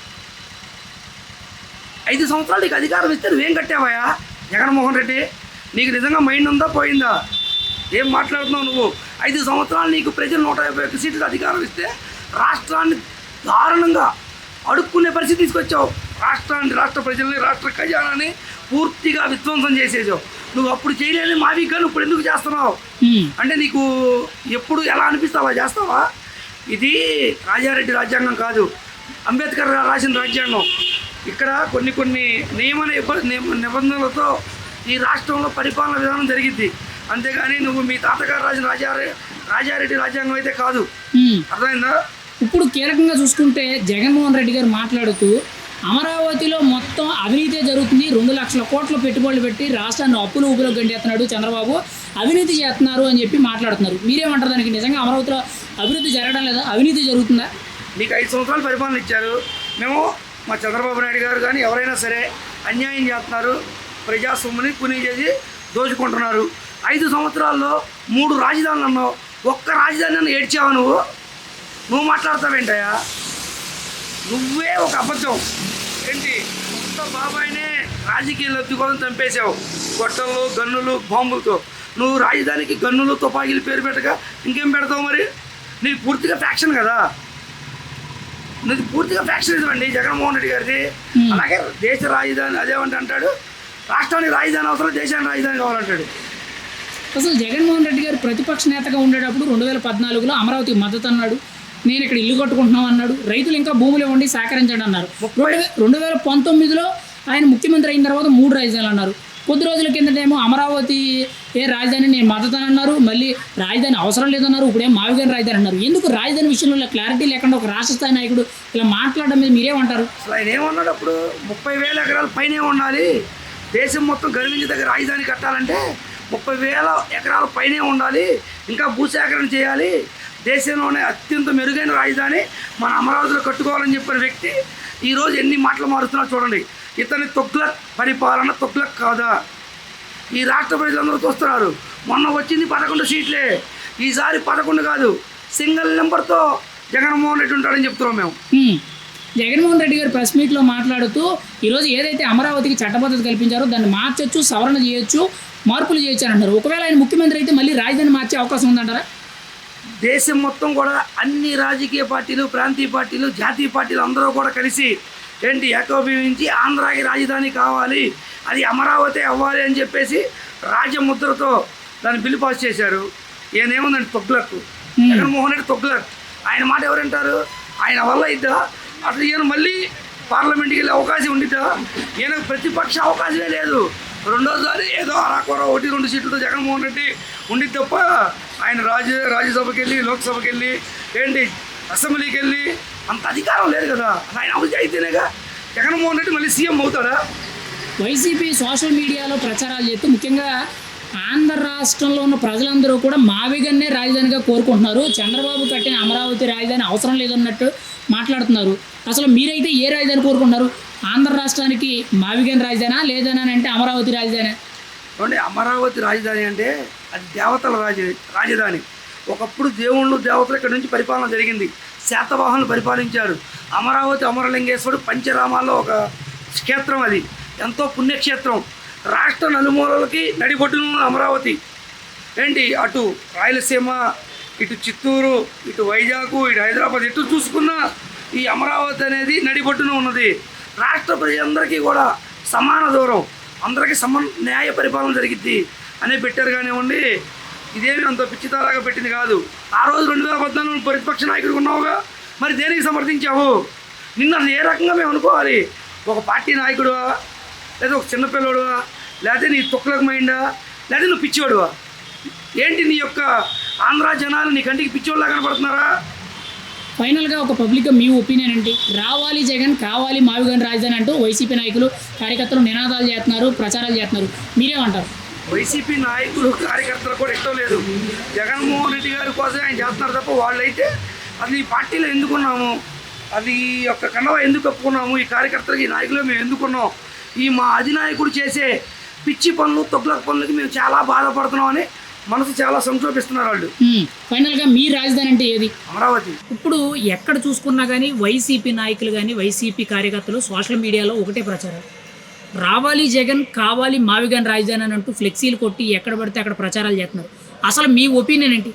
5 సంవత్సరాలు నీకు అధికారం ఇస్తే నువ్వేం కట్టావయ్యా జగన్మోహన్ రెడ్డి? నీకు నిజంగా మైండ్ ఉందా పోయిందా? ఏం మాట్లాడుతున్నావు నువ్వు? 5 సంవత్సరాలు నీకు ప్రజలు 151 సీట్లు అధికారం ఇస్తే రాష్ట్రాన్ని దారుణంగా అడుక్కునే పరిస్థితి తీసుకొచ్చావు. రాష్ట్ర ప్రజల్ని, రాష్ట్ర ఖజానాన్ని పూర్తిగా విధ్వంసం చేసేసావు. నువ్వు అప్పుడు చేయలేని మావి గన్ ఇప్పుడు ఎందుకు చేస్తున్నావు? అంటే నీకు ఎప్పుడు ఎలా అనిపిస్తే అలా చేస్తావా? ఇది రాజారెడ్డి రాజ్యాంగం కాదు, అంబేద్కర్ రాసిన రాజ్యాంగం. ఇక్కడ కొన్ని నిబంధనలతో ఈ రాష్ట్రంలో పరిపాలన విధానం జరిగింది. అంతేగాని నువ్వు మీ తాతగారు రాసిన రాజారెడ్డి రాజ్యాంగం అయితే కాదు. అర్థమైందా? ఇప్పుడు కీలకంగా చూసుకుంటే జగన్మోహన్ రెడ్డి గారు మాట్లాడుతూ అమరావతిలో మొత్తం అవినీతి జరుగుతుంది, 2 లక్షల కోట్ల పెట్టుబడులు పెట్టి రాష్ట్రాన్ని అప్పులు ఊపిలో గంటేస్తున్నాడు చంద్రబాబు, అవినీతి చేస్తున్నారు అని చెప్పి మాట్లాడుతున్నారు. మీరేమంటారు దానికి? నిజంగా అమరావతిలో అభివృద్ధి జరగడం లేదా, అవినీతి జరుగుతుందా? మీకు 5 సంవత్సరాలు పరిపాలన ఇచ్చారు. మేము మా చంద్రబాబు నాయుడు గారు కానీ ఎవరైనా సరే అన్యాయం చేస్తున్నారు, ప్రజా సొమ్ముని కుని చేసి దోచుకుంటున్నారు. 5 సంవత్సరాల్లో 3 రాజధానులు అన్నావు, ఒక్క రాజధాని అన్న ఏడ్చావు నువ్వు మాట్లాడతావేంటయ్యా? నువ్వే ఒక అబద్ధం. ఏంటి సొంత బాబాయినే రాజకీయ లబ్ధి కోసం చంపేశావు, గొట్టలు, గన్నులు, బాంబులతో. నువ్వు రాజధానికి గన్నులు, తుపాకీలు పేరు పెట్టగా ఇంకేం పెడతావు మరి? నీకు పూర్తిగా ఫ్యాక్షన్ కదా, నీది పూర్తిగా ఫ్యాక్షనిజం అండి జగన్మోహన్ రెడ్డి గారిది. అలాగే దేశ రాజధాని అదేమంటే అంటాడు, రాష్ట్రానికి రాజధాని అవసరం, దేశానికి రాజధాని కావాలంటాడు. అసలు జగన్మోహన్ రెడ్డి గారు ప్రతిపక్ష నేతగా ఉండేటప్పుడు 2014లో అమరావతికి మద్దతు అన్నాడు, నేను ఇక్కడ ఇల్లు కట్టుకుంటున్నాం అన్నాడు, రైతులు ఇంకా భూములు ఇవ్వండి సహకరించండి అన్నారు. 2019లో ఆయన ముఖ్యమంత్రి అయిన తర్వాత 3 రాజధానులు అన్నారు. కొద్ది రోజుల కిందటేమో అమరావతి రాజధాని నేను మద్దతు అన్నారు, మళ్ళీ రాజధాని అవసరం లేదన్నారు, ఇప్పుడేం మావిగన్ రాజధాని అన్నారు. ఎందుకు రాజధాని విషయంలో క్లారిటీ లేకుండా ఒక రాష్ట్ర స్థాయి నాయకుడు ఇలా మాట్లాడడం మీద మీరేమంటారు? అసలు ఆయన ఏమన్నాడు అప్పుడు? 30,000 ఎకరాల పైనే ఉండాలి, దేశం మొత్తం గర్వించదగ్గ రాజధాని కట్టాలంటే 30,000 ఎకరాల పైనే ఉండాలి, ఇంకా భూసేకరణ చేయాలి, దేశంలోనే అత్యంత మెరుగైన రాజధాని మన అమరావతిలో కట్టుకోవాలని చెప్పిన వ్యక్తి ఈరోజు ఎన్ని మాటలు మారుస్తున్నా చూడండి. ఇతని తొగ్లక్ పరిపాలన తొగ్లక్ కాదా? ఈ రాష్ట్ర ప్రజలందరూ చూస్తున్నారు. మొన్న వచ్చింది 11 సీట్లే, ఈసారి 11 కాదు, సింగిల్ నెంబర్తో జగన్మోహన్ రెడ్డి ఉంటాడని చెప్తున్నాం మేము. జగన్మోహన్ రెడ్డి గారు ప్రెస్ మీట్లో మాట్లాడుతూ ఈరోజు ఏదైతే అమరావతికి చట్టబద్ధత కల్పించారో దాన్ని మార్చొచ్చు, సవరణ చేయొచ్చు, మార్పులు చేయొచ్చు అని అన్నారు. ఒకవేళ ఆయన ముఖ్యమంత్రి అయితే మళ్ళీ రాజధాని మార్చే అవకాశం ఉందంటారా? దేశం మొత్తం కూడా అన్ని రాజకీయ పార్టీలు, ప్రాంతీయ పార్టీలు, జాతీయ పార్టీలు అందరూ కూడా కలిసి ఏంటి ఏకోభవించి ఆంధ్రాకి రాజధాని కావాలి, అది అమరావతి అవ్వాలి అని చెప్పేసి రాజముద్రతో దాన్ని బిల్లు పాస్ చేశారు. ఈయనేముందండి తొగ్లక్, జగన్మోహన్ రెడ్డి తొగ్లక్. ఆయన మాట ఎవరంటారు? ఆయన వల్ల ఇద్దా? అసలు ఈయన మళ్ళీ పార్లమెంట్కి వెళ్ళే అవకాశం ఉండిద్దా? ఈయనకు ప్రతిపక్ష అవకాశమే లేదు. రెండోసారి ఏదో అరాకొర 1-2 సీట్లతో జగన్మోహన్ రెడ్డి ఉండి తప్ప ఆయన రాజ్యసభకి వెళ్ళి, లోక్సభకి వెళ్ళి, ఏంటి అసెంబ్లీకి వెళ్ళి అంత అధికారం లేదు కదా. ఆయన అభివృద్ధి అయితేనేగా జగన్మోహన్ రెడ్డి మళ్ళీ సీఎం అవుతాడా? వైసీపీ సోషల్ మీడియాలో ప్రచారాలు చేస్తూ ముఖ్యంగా ఆంధ్ర రాష్ట్రంలో ఉన్న ప్రజలందరూ కూడా మావిగన్నే రాజధానిగా కోరుకుంటున్నారు, చంద్రబాబు కట్టిన అమరావతి రాజధాని అవసరం లేదన్నట్టు మాట్లాడుతున్నారు. అసలు మీరైతే ఏ రాజధాని కోరుకుంటున్నారు? ఆంధ్ర రాష్ట్రానికి మావిగన్ రాజధానా లేదనా అంటే అమరావతి రాజధాని? అమరావతి రాజధాని అంటే అది దేవతల రాజధాని. ఒకప్పుడు దేవుళ్ళు దేవతలు ఇక్కడ నుంచి పరిపాలన జరిగింది. శాతవాహనులు పరిపాలించారు. అమరావతి అమరలింగేశ్వరుడు పంచరామాల్లో ఒక క్షేత్రం, అది ఎంతో పుణ్యక్షేత్రం. రాష్ట్ర నలుమూలలకి నడిబొడ్డున ఉన్న అమరావతి ఏంటి, అటు రాయలసీమ, ఇటు చిత్తూరు, ఇటు వైజాగ్, ఇటు హైదరాబాద్, ఎటు చూసుకున్నా ఈ అమరావతి అనేది నడిబొడ్డున ఉన్నది. రాష్ట్ర ప్రజలందరికీ కూడా సమాన దూరం, అందరికీ న్యాయ పరిపాలన జరిగిద్ది అనే పెట్టారు కానివ్వండి. ఇదేమి అంత పిచ్చితారాగా పెట్టింది కాదు. ఆ రోజు 2014 ప్రతిపక్ష నాయకుడిగా ఉన్నావుగా, మరి దేనికి సమర్థించావు? నిన్ను అసలు ఏ రకంగా మేము అనుకోవాలి? ఒక పార్టీ నాయకుడువా, లేదా ఒక చిన్నపిల్లడువా, లేదా నీ తొక్కలకు మైండా, లేదా నువ్వు పిచ్చివాడువా? ఏంటి నీ యొక్క ఆంధ్ర జనాలు నీ కంటికి పిచ్చివాళ్ళలా కనపడుతున్నారా? ఫైనల్గా ఒక పబ్లిక్గా మీ ఒపీనియన్ ఏంటి? రావాలి జగన్, కావాలి మావిగన్ రాజధాని అంటూ వైసీపీ నాయకులు కార్యకర్తలు నినాదాలు చేస్తున్నారు, ప్రచారాలు చేస్తున్నారు. మీరేమంటారు? వైసీపీ నాయకులు కార్యకర్తలు కూడా ఇష్టం లేదు. జగన్మోహన్ రెడ్డి గారి కోసం ఆయన చేస్తున్నారు తప్ప వాళ్ళైతే అది ఈ పార్టీలో ఎందుకున్నాము, అది ఈ యొక్క కండవ ఎందుకు కప్పుకున్నాము, ఈ కార్యకర్తలకి ఈ నాయకులు మేము ఎందుకున్నాం, ఈ మా అధినాయకుడు చేసే పిచ్చి పనులు తొగ్గుల పనులకి మేము చాలా బాధపడుతున్నామని మనసు చాలా సంక్షోభిస్తున్నారు వాళ్ళు. ఫైనల్గా మీ రాజధాని అంటే ఏది? అమరావతి. ఇప్పుడు ఎక్కడ చూసుకున్నా కానీ వైసీపీ నాయకులు కానీ వైసీపీ కార్యకర్తలు సోషల్ మీడియాలో ఒకటే ప్రచారం, రావాలి జగన్, కావాలి మావిగన్ రాజధాని అని అంటూ ఫ్లెక్సీలు కొట్టి ఎక్కడ పడితే అక్కడ ప్రచారాలు చేస్తున్నారు. అసలు మీ ఒపీనియన్ ఏంటి?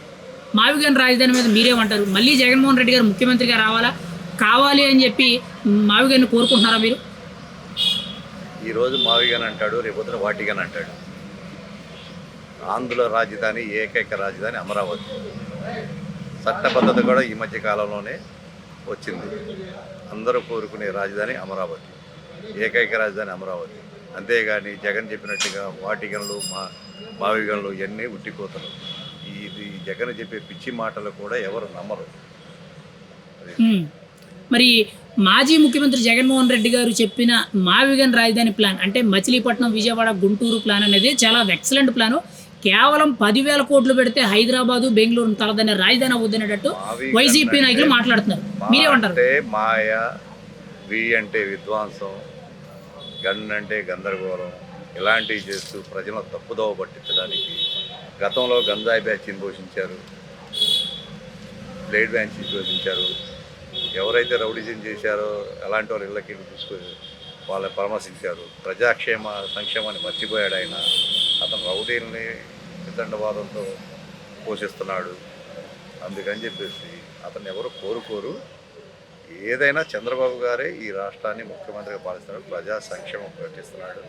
మావిగన్ రాజధాని మీద మీరేమంటారు? మళ్ళీ జగన్మోహన్ రెడ్డి గారు ముఖ్యమంత్రిగా రావాలా, కావాలి అని చెప్పి మావిగన్ని కోరుకుంటున్నారా మీరు? ఈరోజు మావిగన్ అంటాడు, రేపొద్దున వాటిగన్ అంటాడు. ఆంధ్ర రాజధాని, ఏకైక రాజధాని అమరావతి. చట్టబద్ధత కూడా ఈ మధ్య కాలంలోనే వచ్చింది. అందరూ కోరుకునే రాజధాని అమరావతి, ఏకైక రాజధాని అమరావతి. అంతేగాని జగన్ చెప్పినట్టుగా వాటిగన్లు, మావిగన్లు ఇవన్నీ ఉట్టిపోతారు. ఇది జగన్ చెప్పే పిచ్చి మాటలు కూడా ఎవరు నమ్మరు. మరి మాజీ ముఖ్యమంత్రి జగన్మోహన్ రెడ్డి గారు చెప్పిన మావిగన్ రాజధాని ప్లాన్ అంటే మచిలీపట్నం, విజయవాడ, గుంటూరు ప్లాన్ అనేది చాలా ఎక్సలెంట్ ప్లాను. కేవలం 10,000 కోట్లు పెడితే హైదరాబాదు, బెంగళూరు తలదనే రాజధాని అవుద్దనేటట్టు వైసీపీ నాయకులు మాట్లాడుతున్నారు. మీరేమంటారు? అంటే మాయ, వి అంటే విధ్వంసం, గన్ అంటే గందరగోళం, ఇలాంటివి చేస్తూ ప్రజలను తప్పుదోవ పట్టించడానికి గతంలో గంజాయి బ్యాచ్ని పోషించారు, బ్లేడ్ బ్యాచ్ని పోషించారు. ఎవరైతే రౌడిజం చేశారో అలాంటి వాళ్ళు ఇళ్ళకి తీసుకొని వాళ్ళని పరామర్శించారు. ప్రజాక్షేమ సంక్షేమాన్ని మర్చిపోయాడు ఆయన. అతను రౌడీల్ని వితండవాదంతో పోషిస్తున్నాడు. అందుకని చెప్పేసి అతను ఎవరు కోరుకోరు. ఏదైనా చంద్రబాబు గారే ఈ రాష్ట్రాన్ని ముఖ్యమంత్రిగా పాలిస్తున్నాడు, ప్రజా సంక్షేమం ప్రకటిస్తున్నాడు.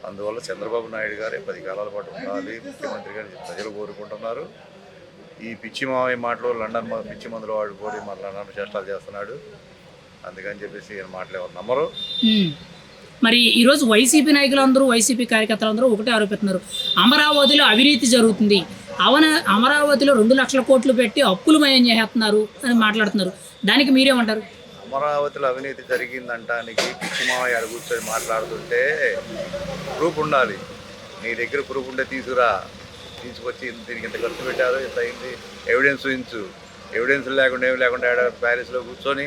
అందువల్ల చంద్రబాబు నాయుడు గారే 10 కాలాల పాటు ఉండాలి ముఖ్యమంత్రిగా ప్రజలు కోరుకుంటున్నారు. ఈ పిచ్చి మావయ్య మాటలు, లండన్ పిచ్చి మందులు వాడుకోడి మన లండన్ చేష్టాలు చేస్తున్నాడు. అందుకని చెప్పేసి ఈయన మాటలు ఎవరు నమ్మరు. మరి ఈరోజు వైసీపీ నాయకులందరూ, వైసీపీ కార్యకర్తలందరూ ఒకటే ఆరోపిస్తున్నారు, అమరావతిలో అవినీతి జరుగుతుంది, అమరావతిలో 2 లక్షల కోట్లు పెట్టి అప్పులు మయం చేస్తున్నారు అని మాట్లాడుతున్నారు. దానికి మీరేమంటారు? అమరావతిలో అవినీతి జరిగిందంటానికి పిచ్చి మావయ్య కూర్చొని మాట్లాడుతుంటే ప్రూఫ్ ఉండాలి. నీ దగ్గర ప్రూఫ్ ఉంటే తీసుకొచ్చి దీనికి ఇంత ఖర్చు పెట్టారు, ఇంత అయింది, ఎవిడెన్స్ చూపించు. ఎవిడెన్స్ లేకుండా ఏమి లేకుండా ప్యారిస్లో కూర్చొని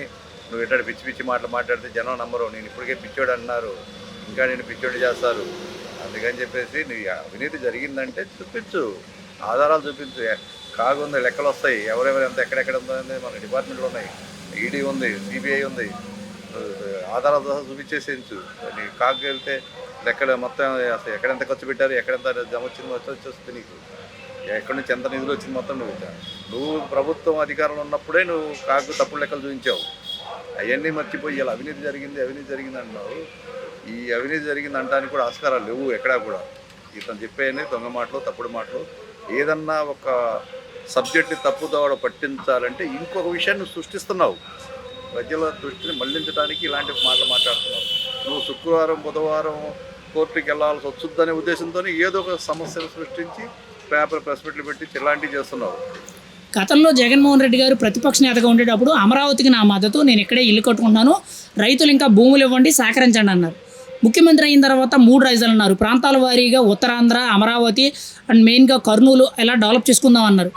నువ్వు ఇట్లా పిచ్చి పిచ్చి మాట్లాడితే జనం నమ్మరు. నేను ఇప్పటికే పిచ్చోడు అన్నారు, ఇంకా నేను పిచ్చోడు చేస్తారు. అందుకని చెప్పేసి నీ అవినీతి జరిగిందంటే చూపించు, ఆధారాలు చూపించు. కాగుంది, లెక్కలు వస్తాయి, ఎవరెవరు ఎంత ఎక్కడెక్కడ ఉందో మన డిపార్ట్మెంట్లో ఉన్నాయి, ఈడీ ఉంది, సిబిఐ ఉంది, ఆధారాలు సహా చూపించేసేయించు. నీ కాకు వెళ్తే లెక్కలు మొత్తం అసలు ఎక్కడెంత ఖర్చు పెట్టారు, ఎక్కడెంత జమ వచ్చింది వచ్చేస్తుంది, నీకు ఎక్కడి నుంచి ఎంత నిధులు వచ్చింది మొత్తం నువ్వు ప్రభుత్వం అధికారంలో ఉన్నప్పుడే నువ్వు కాకు తప్పుడు లెక్కలు చూపించావు. అవన్నీ మర్చిపోయి ఇలా అవినీతి జరిగింది అంటున్నావు. ఈ అవినీతి జరిగింది అనడానికి కూడా ఆస్కారాలు లేవు ఎక్కడా కూడా. ఇతను చెప్పేయని దొంగ మాటలు, తప్పుడు మాటలు. ఏదన్నా ఒక సబ్జెక్ట్ని తప్పుదోవ పట్టించాలంటే ఇంకొక విషయాన్ని నువ్వు సృష్టిస్తున్నావు. ప్రజల దృష్టిని మళ్లించడానికి ఇలాంటి మాటలు మాట్లాడుతున్నావు. నువ్వు శుక్రవారం, బుధవారం కోర్టుకి వెళ్ళాల్సి వచ్చుద్దనే ఉద్దేశంతో ఏదో ఒక సమస్యను సృష్టించి పేపర్ ప్రెస్ మీట్లు పెట్టి ఇలాంటివి చేస్తున్నావు. గతంలో జగన్మోహన్ రెడ్డి గారు ప్రతిపక్ష నేతగా ఉండేటప్పుడు అమరావతికి నా మద్దతు, నేను ఇక్కడే ఇల్లు కట్టుకుంటున్నాను, రైతులు ఇంకా భూములు ఇవ్వండి, సహకరించండి అన్నారు. ముఖ్యమంత్రి అయిన తర్వాత 3 రాజధానులు అన్నారు. ప్రాంతాల వారీగా ఉత్తరాంధ్ర, అమరావతి అండ్ మెయిన్గా కర్నూలు ఎలా డెవలప్ చేసుకుందాం అన్నారు.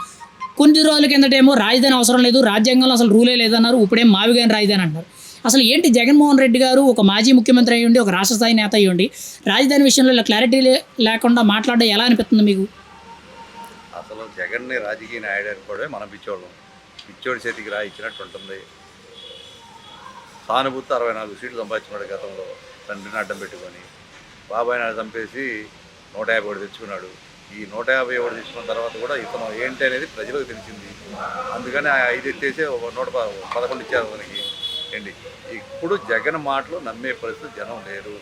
కొన్ని రోజుల కిందటేమో రాజధాని అవసరం లేదు, రాజ్యాంగంలో అసలు రూలే లేదన్నారు. ఇప్పుడేం మావిగన్ రాజధాని అంటారు. అసలు ఏంటి జగన్మోహన్ రెడ్డి గారు ఒక మాజీ ముఖ్యమంత్రి అయ్యి ఉండి, ఒక రాష్ట్ర స్థాయి నేత అయ్యి ఉండి రాజధాని విషయంలో ఇలా క్లారిటీ లేకుండా మాట్లాడడం ఎలా అనిపిస్తుంది మీకు? అసలు జగన్ని రాజకీయ నాయుడు అనుకోవడమే మనం పిచ్చోళ్ళం. పిచ్చోడి చేతికి రా ఇచ్చినట్టు ఉంటుంది. సానుభూతి 64 సీట్లు సంపాదించుకున్నాడు గతంలో తండ్రిని అడ్డం పెట్టుకొని. బాబాయ్ నాయుడు చంపేసి 151 తెచ్చుకున్నాడు. ఈ 151 తెచ్చుకున్న తర్వాత కూడా ఇతను ఏంటి అనేది ప్రజలకు తెలిసింది. అందుకని 5 ఎత్తేసి 111 ఇచ్చారు అతనికి. ఏంటి ఇప్పుడు జగన్ మాటలు నమ్మే పరిస్థితి జనం లేరు.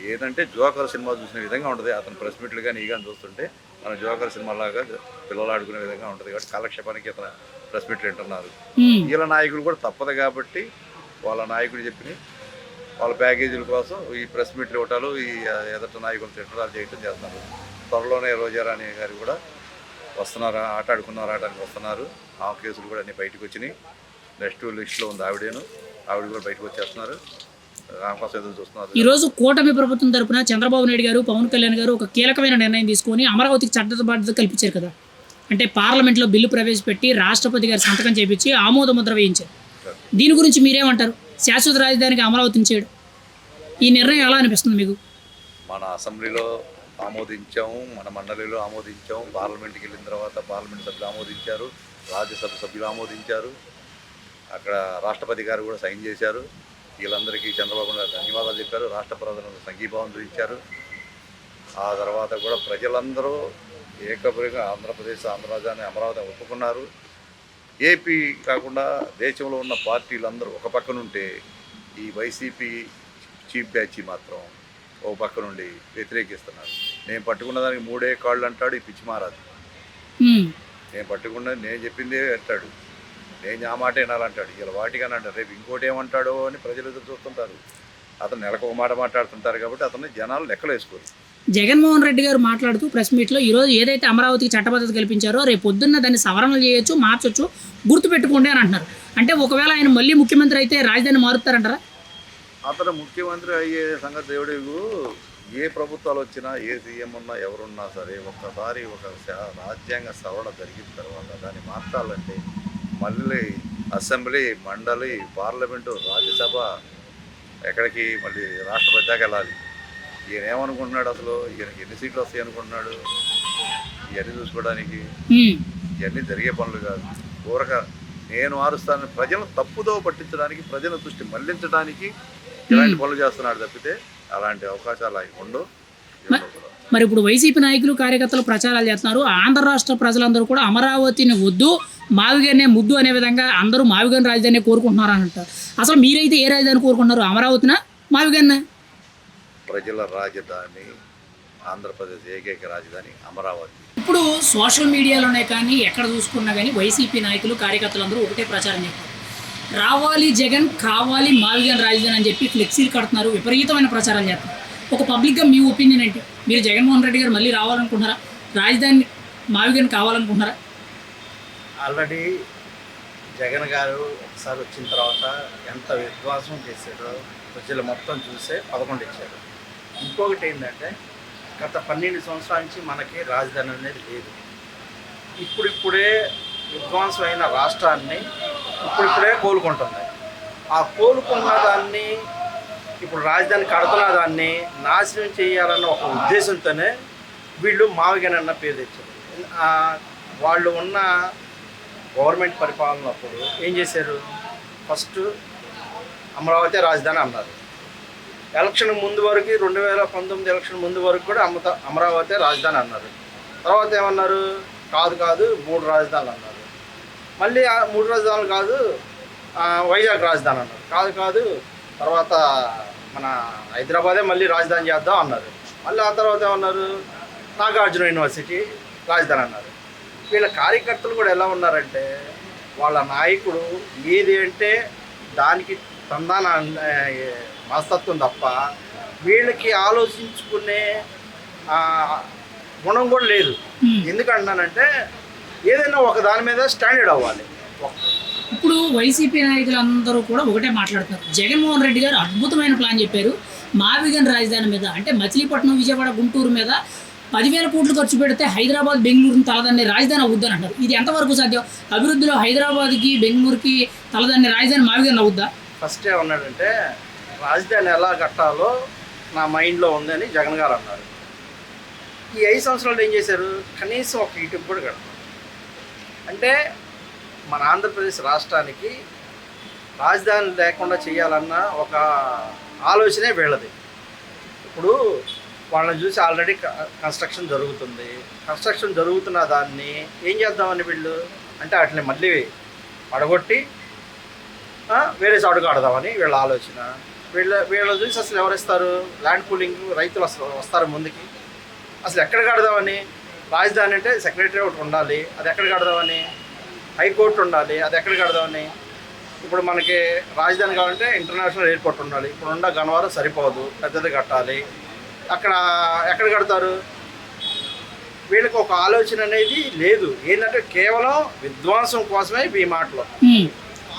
ఏదంటే జోకర్ సినిమా చూసిన విధంగా ఉంటుంది. అతను ప్రెస్ మీట్లు కానీ ఈ కానీ చూస్తుంటే మన జోకర్ సినిమాలాగా పిల్లలు ఆడుకునే విధంగా ఉంటుంది. కాబట్టి కాలక్షేపానికి అతను ప్రెస్ మీట్లు వింటున్నారు. వీళ్ళ నాయకులు కూడా తప్పదు కాబట్టి వాళ్ళ నాయకుడు చెప్పిన వాళ్ళ ప్యాకేజీల కోసం ఈ ప్రెస్ మీట్లు ఇవ్వటాలు, ఈ ఎదట నాయకులు తిట్టడాలు చేయటం చేస్తున్నారు. త్వరలోనే రోజారాణి గారు కూడా వస్తున్నారు, ఆటానికి వస్తున్నారు. ఆ కేసులు కూడా అన్ని బయటకు వచ్చినాయి. నెక్స్ట్ లిస్టులో ఉంది ఆవిడ కూడా బయటకు వచ్చేస్తున్నారు. రామకోసం ఎదురు చూస్తున్నారు. ఈరోజు కూటమి ప్రభుత్వం తరపున చంద్రబాబు నాయుడు గారు, పవన్ కళ్యాణ్ గారు ఒక కీలకమైన నిర్ణయం తీసుకొని అమరావతికి చట్టబద్ధత కల్పించారు కదా. అంటే పార్లమెంట్లో బిల్లు ప్రవేశపెట్టి రాష్ట్రపతి గారి సంతకం చేపించి ఆమోద ముద్ర వేయించారు. దీని గురించి మీరేమంటారు? శాశ్వత రాజధానికి అమరావతిని చేయడం ఈ నిర్ణయం ఎలా అనిపిస్తుంది మీకు? మన అసెంబ్లీలో ఆమోదించాము, మన మండలిలో ఆమోదించాము, పార్లమెంట్కి వెళ్ళిన తర్వాత పార్లమెంట్ సభ్యులు ఆమోదించారు, రాజ్యసభ సభ్యులు ఆమోదించారు, అక్కడ రాష్ట్రపతి గారు కూడా సైన్ చేశారు. వీళ్ళందరికీ చంద్రబాబు నాయుడు ధన్యవాదాలు చెప్పారు. రాష్ట్ర ప్రజలకు సంఘీభావం చూపించారు. ఆ తర్వాత కూడా ప్రజలందరూ ఏకపరిగా ఆంధ్రప్రదేశ్ ఆంధ్ర రాజధాని అమరావతి ఒప్పుకున్నారు. ఏపీ కాకుండా దేశంలో ఉన్న పార్టీలందరూ ఒక పక్క నుంటే ఈ వైసీపీ చీఫ్ బ్యాచ్ మాత్రం ఓ పక్క నుండి వ్యతిరేకిస్తున్నారు. నేను పట్టుకున్న దానికి 3 కాళ్ళు అంటాడు ఈ పిచ్చి మారాదు. నేను పట్టుకున్నది నేను చెప్పిందే అంటాడు, నేను ఆ మాట వినాలంటాడు. ఇలా వాటిగానే అంటాడు. రేపు ఇంకోటి ఏమంటాడో అని ప్రజలు ఎదురు చూస్తుంటారు. అతను నెలకు ఒక మాట మాట్లాడుతుంటారు కాబట్టి అతన్ని జనాలు లెక్కలు వేసుకోరు. జగన్మోహన్ రెడ్డి గారు మాట్లాడుతూ ప్రెస్ మీట్లో ఈరోజు ఏదైతే అమరావతికి చట్టబద్ధత కల్పించారో రేపు పొద్దున్న దాన్ని సవరణలు చేయొచ్చు, మార్చొచ్చు, గుర్తుపెట్టుకోండి అని అంటున్నారు. అంటే ఒకవేళ ఆయన మళ్ళీ ముఖ్యమంత్రి అయితే రాజధాని మారుతారంటారా? అతను ముఖ్యమంత్రి అయ్యే సంగతి దేవుడు. ఏ ప్రభుత్వాలు వచ్చినా, ఏ సీఎం ఉన్నా, ఎవరున్నా సరే ఒక్కసారి ఒక రాజ్యాంగ సవరణ జరిగిన తర్వాత దాన్ని మార్చాలంటే మళ్ళీ అసెంబ్లీ, మండలి, పార్లమెంటు, రాజ్యసభ, ఎక్కడికి మళ్ళీ రాష్ట్రపతి దాకా వెళ్ళాలి. ఈయన ఏమనుకుంటున్నాడు? అసలు ఈయనకి ఎన్ని సీట్లు వస్తాయి అనుకుంటున్నాడు? ఇవన్నీ చూసుకోవడానికి ఇవన్నీ జరిగే పనులు కాదు. ఊరక నేను మారుస్తాను ప్రజలను తప్పుదో పట్టించడానికి, ప్రజల దృష్టి మళ్లించడానికి ఇలాంటి పనులు చేస్తున్నాడు తప్పితే అలాంటి అవకాశాలు ఉండవు. మరి ఇప్పుడు వైసీపీ నాయకులు, కార్యకర్తలు ప్రచారాలు చేస్తున్నారు. ఆంధ్ర రాష్ట్ర ప్రజలందరూ కూడా అమరావతిని వద్దు, మావిగానే ముద్దు అనే విధంగా అందరూ మావిగాని రాజధాని కోరుకుంటున్నారు అని అంటారు. అసలు మీరైతే ఏ రాజధాని కోరుకుంటున్నారు? అమరావతినా, మావిగానే? ప్రజల రాజధాని ఆంధ్రప్రదేశ్ ఏకైక రాజధాని అమరావతి. ఇప్పుడు సోషల్ మీడియాలోనే కానీ ఎక్కడ చూసుకున్నా కానీ వైసీపీ నాయకులు, కార్యకర్తలందరూ ఒకటే ప్రచారం చేస్తారు. రావాలి జగన్, కావాలి మావిగాని రాజధాని అని చెప్పి ఫ్లెక్సీలు కడుతున్నారు, విపరీతమైన ప్రచారాలు చేస్తారు. ఒక పబ్లిక్గా మీ ఒపీనియన్ ఏంటి? మీరు జగన్మోహన్ రెడ్డి గారు మళ్ళీ రావాలనుకుంటున్నారా? రాజధాని మావిగాని కావాలనుకుంటున్నారా? ఆల్రెడీ జగన్ గారు ఒకసారి వచ్చిన తర్వాత ఎంత విధ్వంసం చేశారో ప్రజలు మొత్తం చూసే 11 ఇచ్చారు. ఇంకొకటి ఏంటంటే గత 12 సంవత్సరాల నుంచి మనకి రాజధాని అనేది లేదు. ఇప్పుడిప్పుడే విధ్వంసమైన రాష్ట్రాన్ని ఇప్పుడిప్పుడే కోలుకుంటుంది. ఆ కోలుకున్న దాన్ని ఇప్పుడు రాజధాని కడుతున్న దాన్ని నాశనం చేయాలన్న ఒక ఉద్దేశంతోనే వీళ్ళు మావిగాని అన్న పేరు తెచ్చారు. వాళ్ళు ఉన్న గవర్నమెంట్ పరిపాలన అప్పుడు ఏం చేశారు? ఫస్ట్ అమరావతి రాజధాని అన్నారు. ఎలక్షన్ ముందు వరకు 2019 ఎలక్షన్ ముందు వరకు కూడా అమరావతి రాజధాని అన్నారు. తర్వాత ఏమన్నారు? కాదు 3 రాజధానులు అన్నారు. మళ్ళీ 3 రాజధానులు కాదు, వైజాగ్ రాజధాని అన్నారు. కాదు తర్వాత మన హైదరాబాదే మళ్ళీ రాజధాని చేద్దాం అన్నారు. మళ్ళీ ఆ తర్వాత ఏమన్నారు? నాగార్జున యూనివర్సిటీ రాజధాని అన్నారు. వీళ్ళ కార్యకర్తలు కూడా ఎలా ఉన్నారంటే వాళ్ళ నాయకుడు ఏది అంటే దానికి తందాన మనస్తత్వం తప్ప వీళ్ళకి ఆలోచించుకునే గుణం కూడా లేదు. ఎందుకంటున్నానంటే ఏదైనా ఒక దాని మీద స్టాండర్డ్ అవ్వాలి. ఇప్పుడు వైసీపీ నాయకులందరూ కూడా ఒకటే మాట్లాడుతున్నారు. జగన్మోహన్ రెడ్డి గారు అద్భుతమైన ప్లాన్ చెప్పారు మావిగాని రాజధాని మీద. అంటే మచిలీపట్నం, విజయవాడ, గుంటూరు మీద 10,000 కోట్లు ఖర్చు పెడితే హైదరాబాద్, బెంగళూరుని తలదన్నే రాజధాని అవుద్దని అంటారు. ఇది ఎంతవరకు సాధ్యం? అభివృద్ధిలో హైదరాబాద్కి, బెంగళూరుకి తలదన్నే రాజధాని మావిగాని అవుద్దా? ఫస్ట్ ఏమన్నాడంటే రాజధాని ఎలా కట్టాలో నా మైండ్లో ఉందని జగన్ గారు అన్నారు. ఈ 5 సంవత్సరాలు ఏం చేశారు? కనీసం ఒక ఇటుకు కూడా కడతారు. అంటే మన ఆంధ్రప్రదేశ్ రాష్ట్రానికి రాజధాని లేకుండా చేయాలన్న ఒక ఆలోచనే వీళ్ళది. ఇప్పుడు వాళ్ళని చూసి ఆల్రెడీ కన్స్ట్రక్షన్ జరుగుతుంది. కన్స్ట్రక్షన్ జరుగుతున్న దాన్ని ఏం చేద్దామని వీళ్ళు అంటే వాటిని మళ్ళీ పడగొట్టి వేరే చోటుకు ఆడదామని వీళ్ళ ఆలోచన. వీళ్ళ చూసి అసలు ఎవరిస్తారు? ల్యాండ్ పూలింగ్ రైతులు అసలు వస్తారు ముందుకి. అసలు ఎక్కడికి ఆడదామని? రాజధాని అంటే సెక్రటరీ ఉండాలి, అది ఎక్కడికి ఆడదామని? హైకోర్టు ఉండాలి, అది ఎక్కడికి ఆడదామని? ఇప్పుడు మనకి రాజధాని కావాలంటే ఇంటర్నేషనల్ ఎయిర్పోర్ట్ ఉండాలి. ఇప్పుడు ఉన్న గన్నవరం సరిపోదు, పెద్దది కట్టాలి. అక్కడ ఎక్కడ కడతారు? వీళ్ళకి ఒక ఆలోచన అనేది లేదు. ఏంటంటే కేవలం విధ్వంసం కోసమే ఈ మాటలు.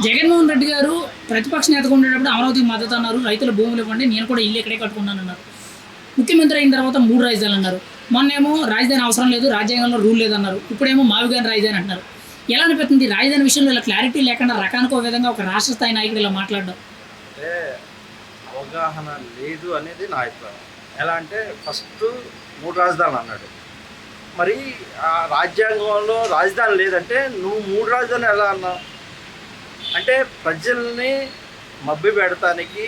జగన్మోహన్ రెడ్డి గారు ప్రతిపక్ష నేతగా ఉండేటప్పుడు అమరావతికి మద్దతు అన్నారు, రైతుల భూములు ఇవ్వండి, నేను కూడా ఇల్లు ఇక్కడే కట్టుకున్నాను అన్నారు. ముఖ్యమంత్రి అయిన తర్వాత 3 రాజధానులు అన్నారు. మొన్నేమో రాజధాని అవసరం లేదు, రాజ్యాంగంలో రూల్ లేదన్నారు. ఇప్పుడేమో మావిగాని రాజధాని అంటున్నారు. ఎలా అనిపిస్తుంది రాజధాని విషయంలో ఇలా క్లారిటీ లేకుండా రకానికి ఒక విధంగా ఒక రాష్ట్ర స్థాయి నాయకుడు ఇలా మాట్లాడడం? అంటే అవగాహన లేదు అనేది నా అభిప్రాయం. ఎలా అంటే ఫస్ట్ 3 రాజధానులు అన్నాడు. మరి ఆ రాజ్యాంగంలో రాజధాని లేదంటే నువ్వు 3 రాజధానులు ఎలా అన్నావు? అంటే ప్రజల్ని మభ్య పెడటానికి,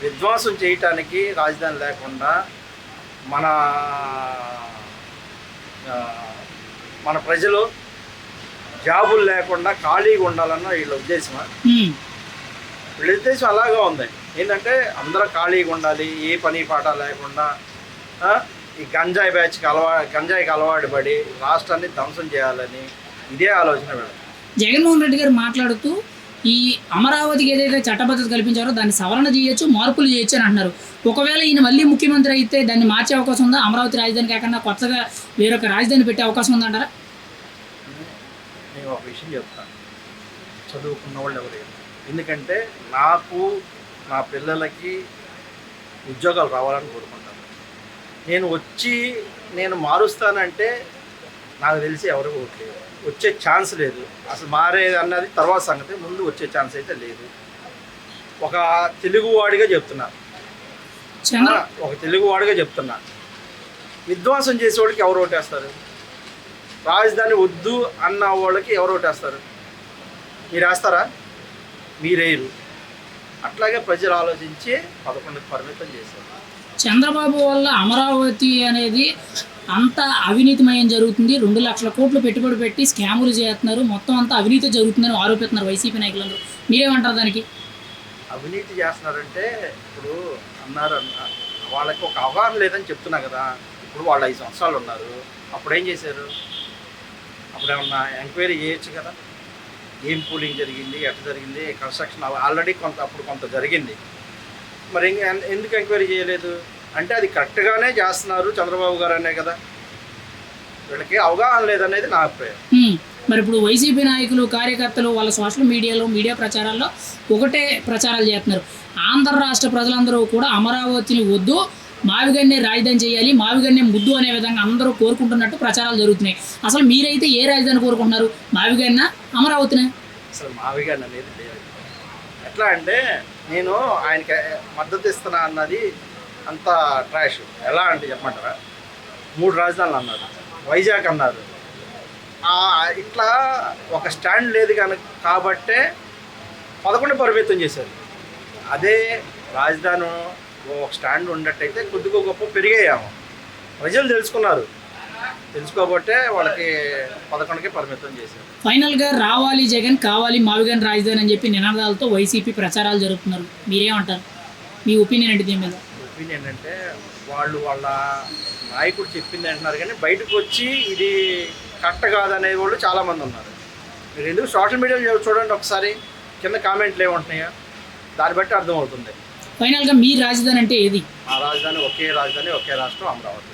విధ్వంసం చేయటానికి రాజధాని లేకుండా మన ప్రజలు జాబులు లేకుండా ఖాళీగా ఉండాలన్న వీళ్ళ ఉద్దేశమా? వీళ్ళ ఉద్దేశం అలాగా ఉంది. ఏంటంటే అందరూ ఖాళీగా ఉండాలి, ఏ పని పాట లేకుండా ఈ గంజాయికి అలవాటు పడి రాష్ట్రాన్ని ధ్వంసం చేయాలని ఇదే ఆలోచన వీళ్ళకి. జగన్మోహన్ రెడ్డి గారు మాట్లాడుతూ ఈ అమరావతికి ఏదైతే చట్టబద్ధత కల్పించారో దాన్ని సవరణ చేయొచ్చు, మార్పులు చేయొచ్చు అని అంటున్నారు. ఒకవేళ ఈయన మళ్ళీ ముఖ్యమంత్రి అయితే దాన్ని మార్చే అవకాశం ఉందా? అమరావతి రాజధాని కాకుండా కొత్తగా వేరొక రాజధాని పెట్టే అవకాశం ఉందంటారా? నేను ఒక విషయం చెప్తాను, చదువుకున్న వాళ్ళు ఎవరు? ఎందుకంటే నాకు నా పిల్లలకి ఉద్యోగాలు రావాలని కోరుకుంటాను. నేను మారుస్తానంటే నాకు తెలిసి ఎవరు ఓట్లేదు, వచ్చే ఛాన్స్ లేదు. అసలు మారేది అన్నది తర్వాత సంగతి, ముందు వచ్చే ఛాన్స్ అయితే లేదు. ఒక తెలుగువాడిగా చెప్తున్నా, విధ్వంసం చేసేవాడికి ఎవరు ఓటేస్తారు? రాజధాని వద్దు అన్న వాళ్ళకి ఎవరు ఓటేస్తారు? మీరు వేస్తారా? మీరేరు. అట్లాగే ప్రజలు ఆలోచించి 11కి పరిమితం చేశారు. చంద్రబాబు వల్ల అమరావతి అనేది అంత అవినీతిమయం జరుగుతుంది, 2 లక్షల కోట్లు పెట్టుబడి పెట్టి స్కాములు చేస్తున్నారు, మొత్తం అంతా అవినీతి జరుగుతుందని ఆరోపిస్తున్నారు వైసీపీ నాయకులందరూ. మీరేమంటారు దానికి? అవినీతి చేస్తున్నారంటే ఇప్పుడు వాళ్ళకి ఒక అవగాహన లేదని చెప్తున్నా కదా. ఇప్పుడు వాళ్ళు 5 సంవత్సరాలు ఉన్నారు, అప్పుడు ఏం చేశారు? అప్పుడు ఏమన్నా ఎంక్వైరీ చేయొచ్చు కదా. ఏం పూలింగ్ జరిగింది, ఎట్లా జరిగింది, కన్స్ట్రక్షన్ ఆల్రెడీ కొంత జరిగింది. మరి ఎందుకు ఎంక్వైరీ చేయలేదు? అంటే అది కరెక్ట్గానే చేస్తున్నారు చంద్రబాబు గారు అనే కదా. వీళ్ళకి అవగాహన లేదనేది నా అభిప్రాయం. మరి ఇప్పుడు వైసీపీ నాయకులు, కార్యకర్తలు వాళ్ళ సోషల్ మీడియా ప్రచారాల్లో ఒకటే ప్రచారాలు చేస్తున్నారు. ఆంధ్ర రాష్ట్ర ప్రజలందరూ కూడా అమరావతిని వద్దు, మావిగన్నే రాజధాని చేయాలి, మావిగన్నే ముద్దు అనే విధంగా అందరూ కోరుకుంటున్నట్టు ప్రచారాలు జరుగుతున్నాయి. అసలు మీరైతే ఏ రాజధాని కోరుకుంటున్నారు? మావిగన్న, అమరావతినే? అసలు మావిగన్న అనేది లేదు. ఎట్లా అంటే నేను ఆయనకి మద్దతు ఇస్తున్నా అన్నది అంత ట్రాష్. ఎలా అంటే చెప్పమంటారా? 3 రాజధానులు అన్నారు, వైజాగ్ అన్నారు. ఇట్లా ఒక స్టాండ్ లేదు కాబట్టే 11 పరిమితం చేశారు. అదే రాజధాని ఒక స్టాండ్ ఉన్నట్టయితే కొద్దిగా గొప్ప పెరిగాయేమో. ప్రజలు తెలుసుకోబట్టే వాళ్ళకి 11కి పరిమితం చేశారు. ఫైనల్గా రావాలి జగన్, కావాలి మావిగన్ రాజధాని అని చెప్పి నినాదాలతో వైసీపీ ప్రచారాలు జరుపుతున్నారు. మీరేమంటారు? మీ ఒపీనియన్ ఏంటి దీని మీద? ఒపీనియన్ అంటే వాళ్ళ నాయకుడు చెప్పింది అంటున్నారు, కానీ బయటకు వచ్చి ఇది కరెక్ట్ కాదనే వాళ్ళు చాలామంది ఉన్నారు. మీరు ఎందుకు సోషల్ మీడియాలో చూడండి ఒకసారి, కింద కామెంట్లు ఏముంటున్నాయో దాన్ని బట్టి అర్థమవుతుంది. ఫైనల్గా మీ రాజధాని అంటే ఏది? ఆ రాజధాని ఒకే రాజధాని, ఒకే రాష్ట్రం, అమరావతి.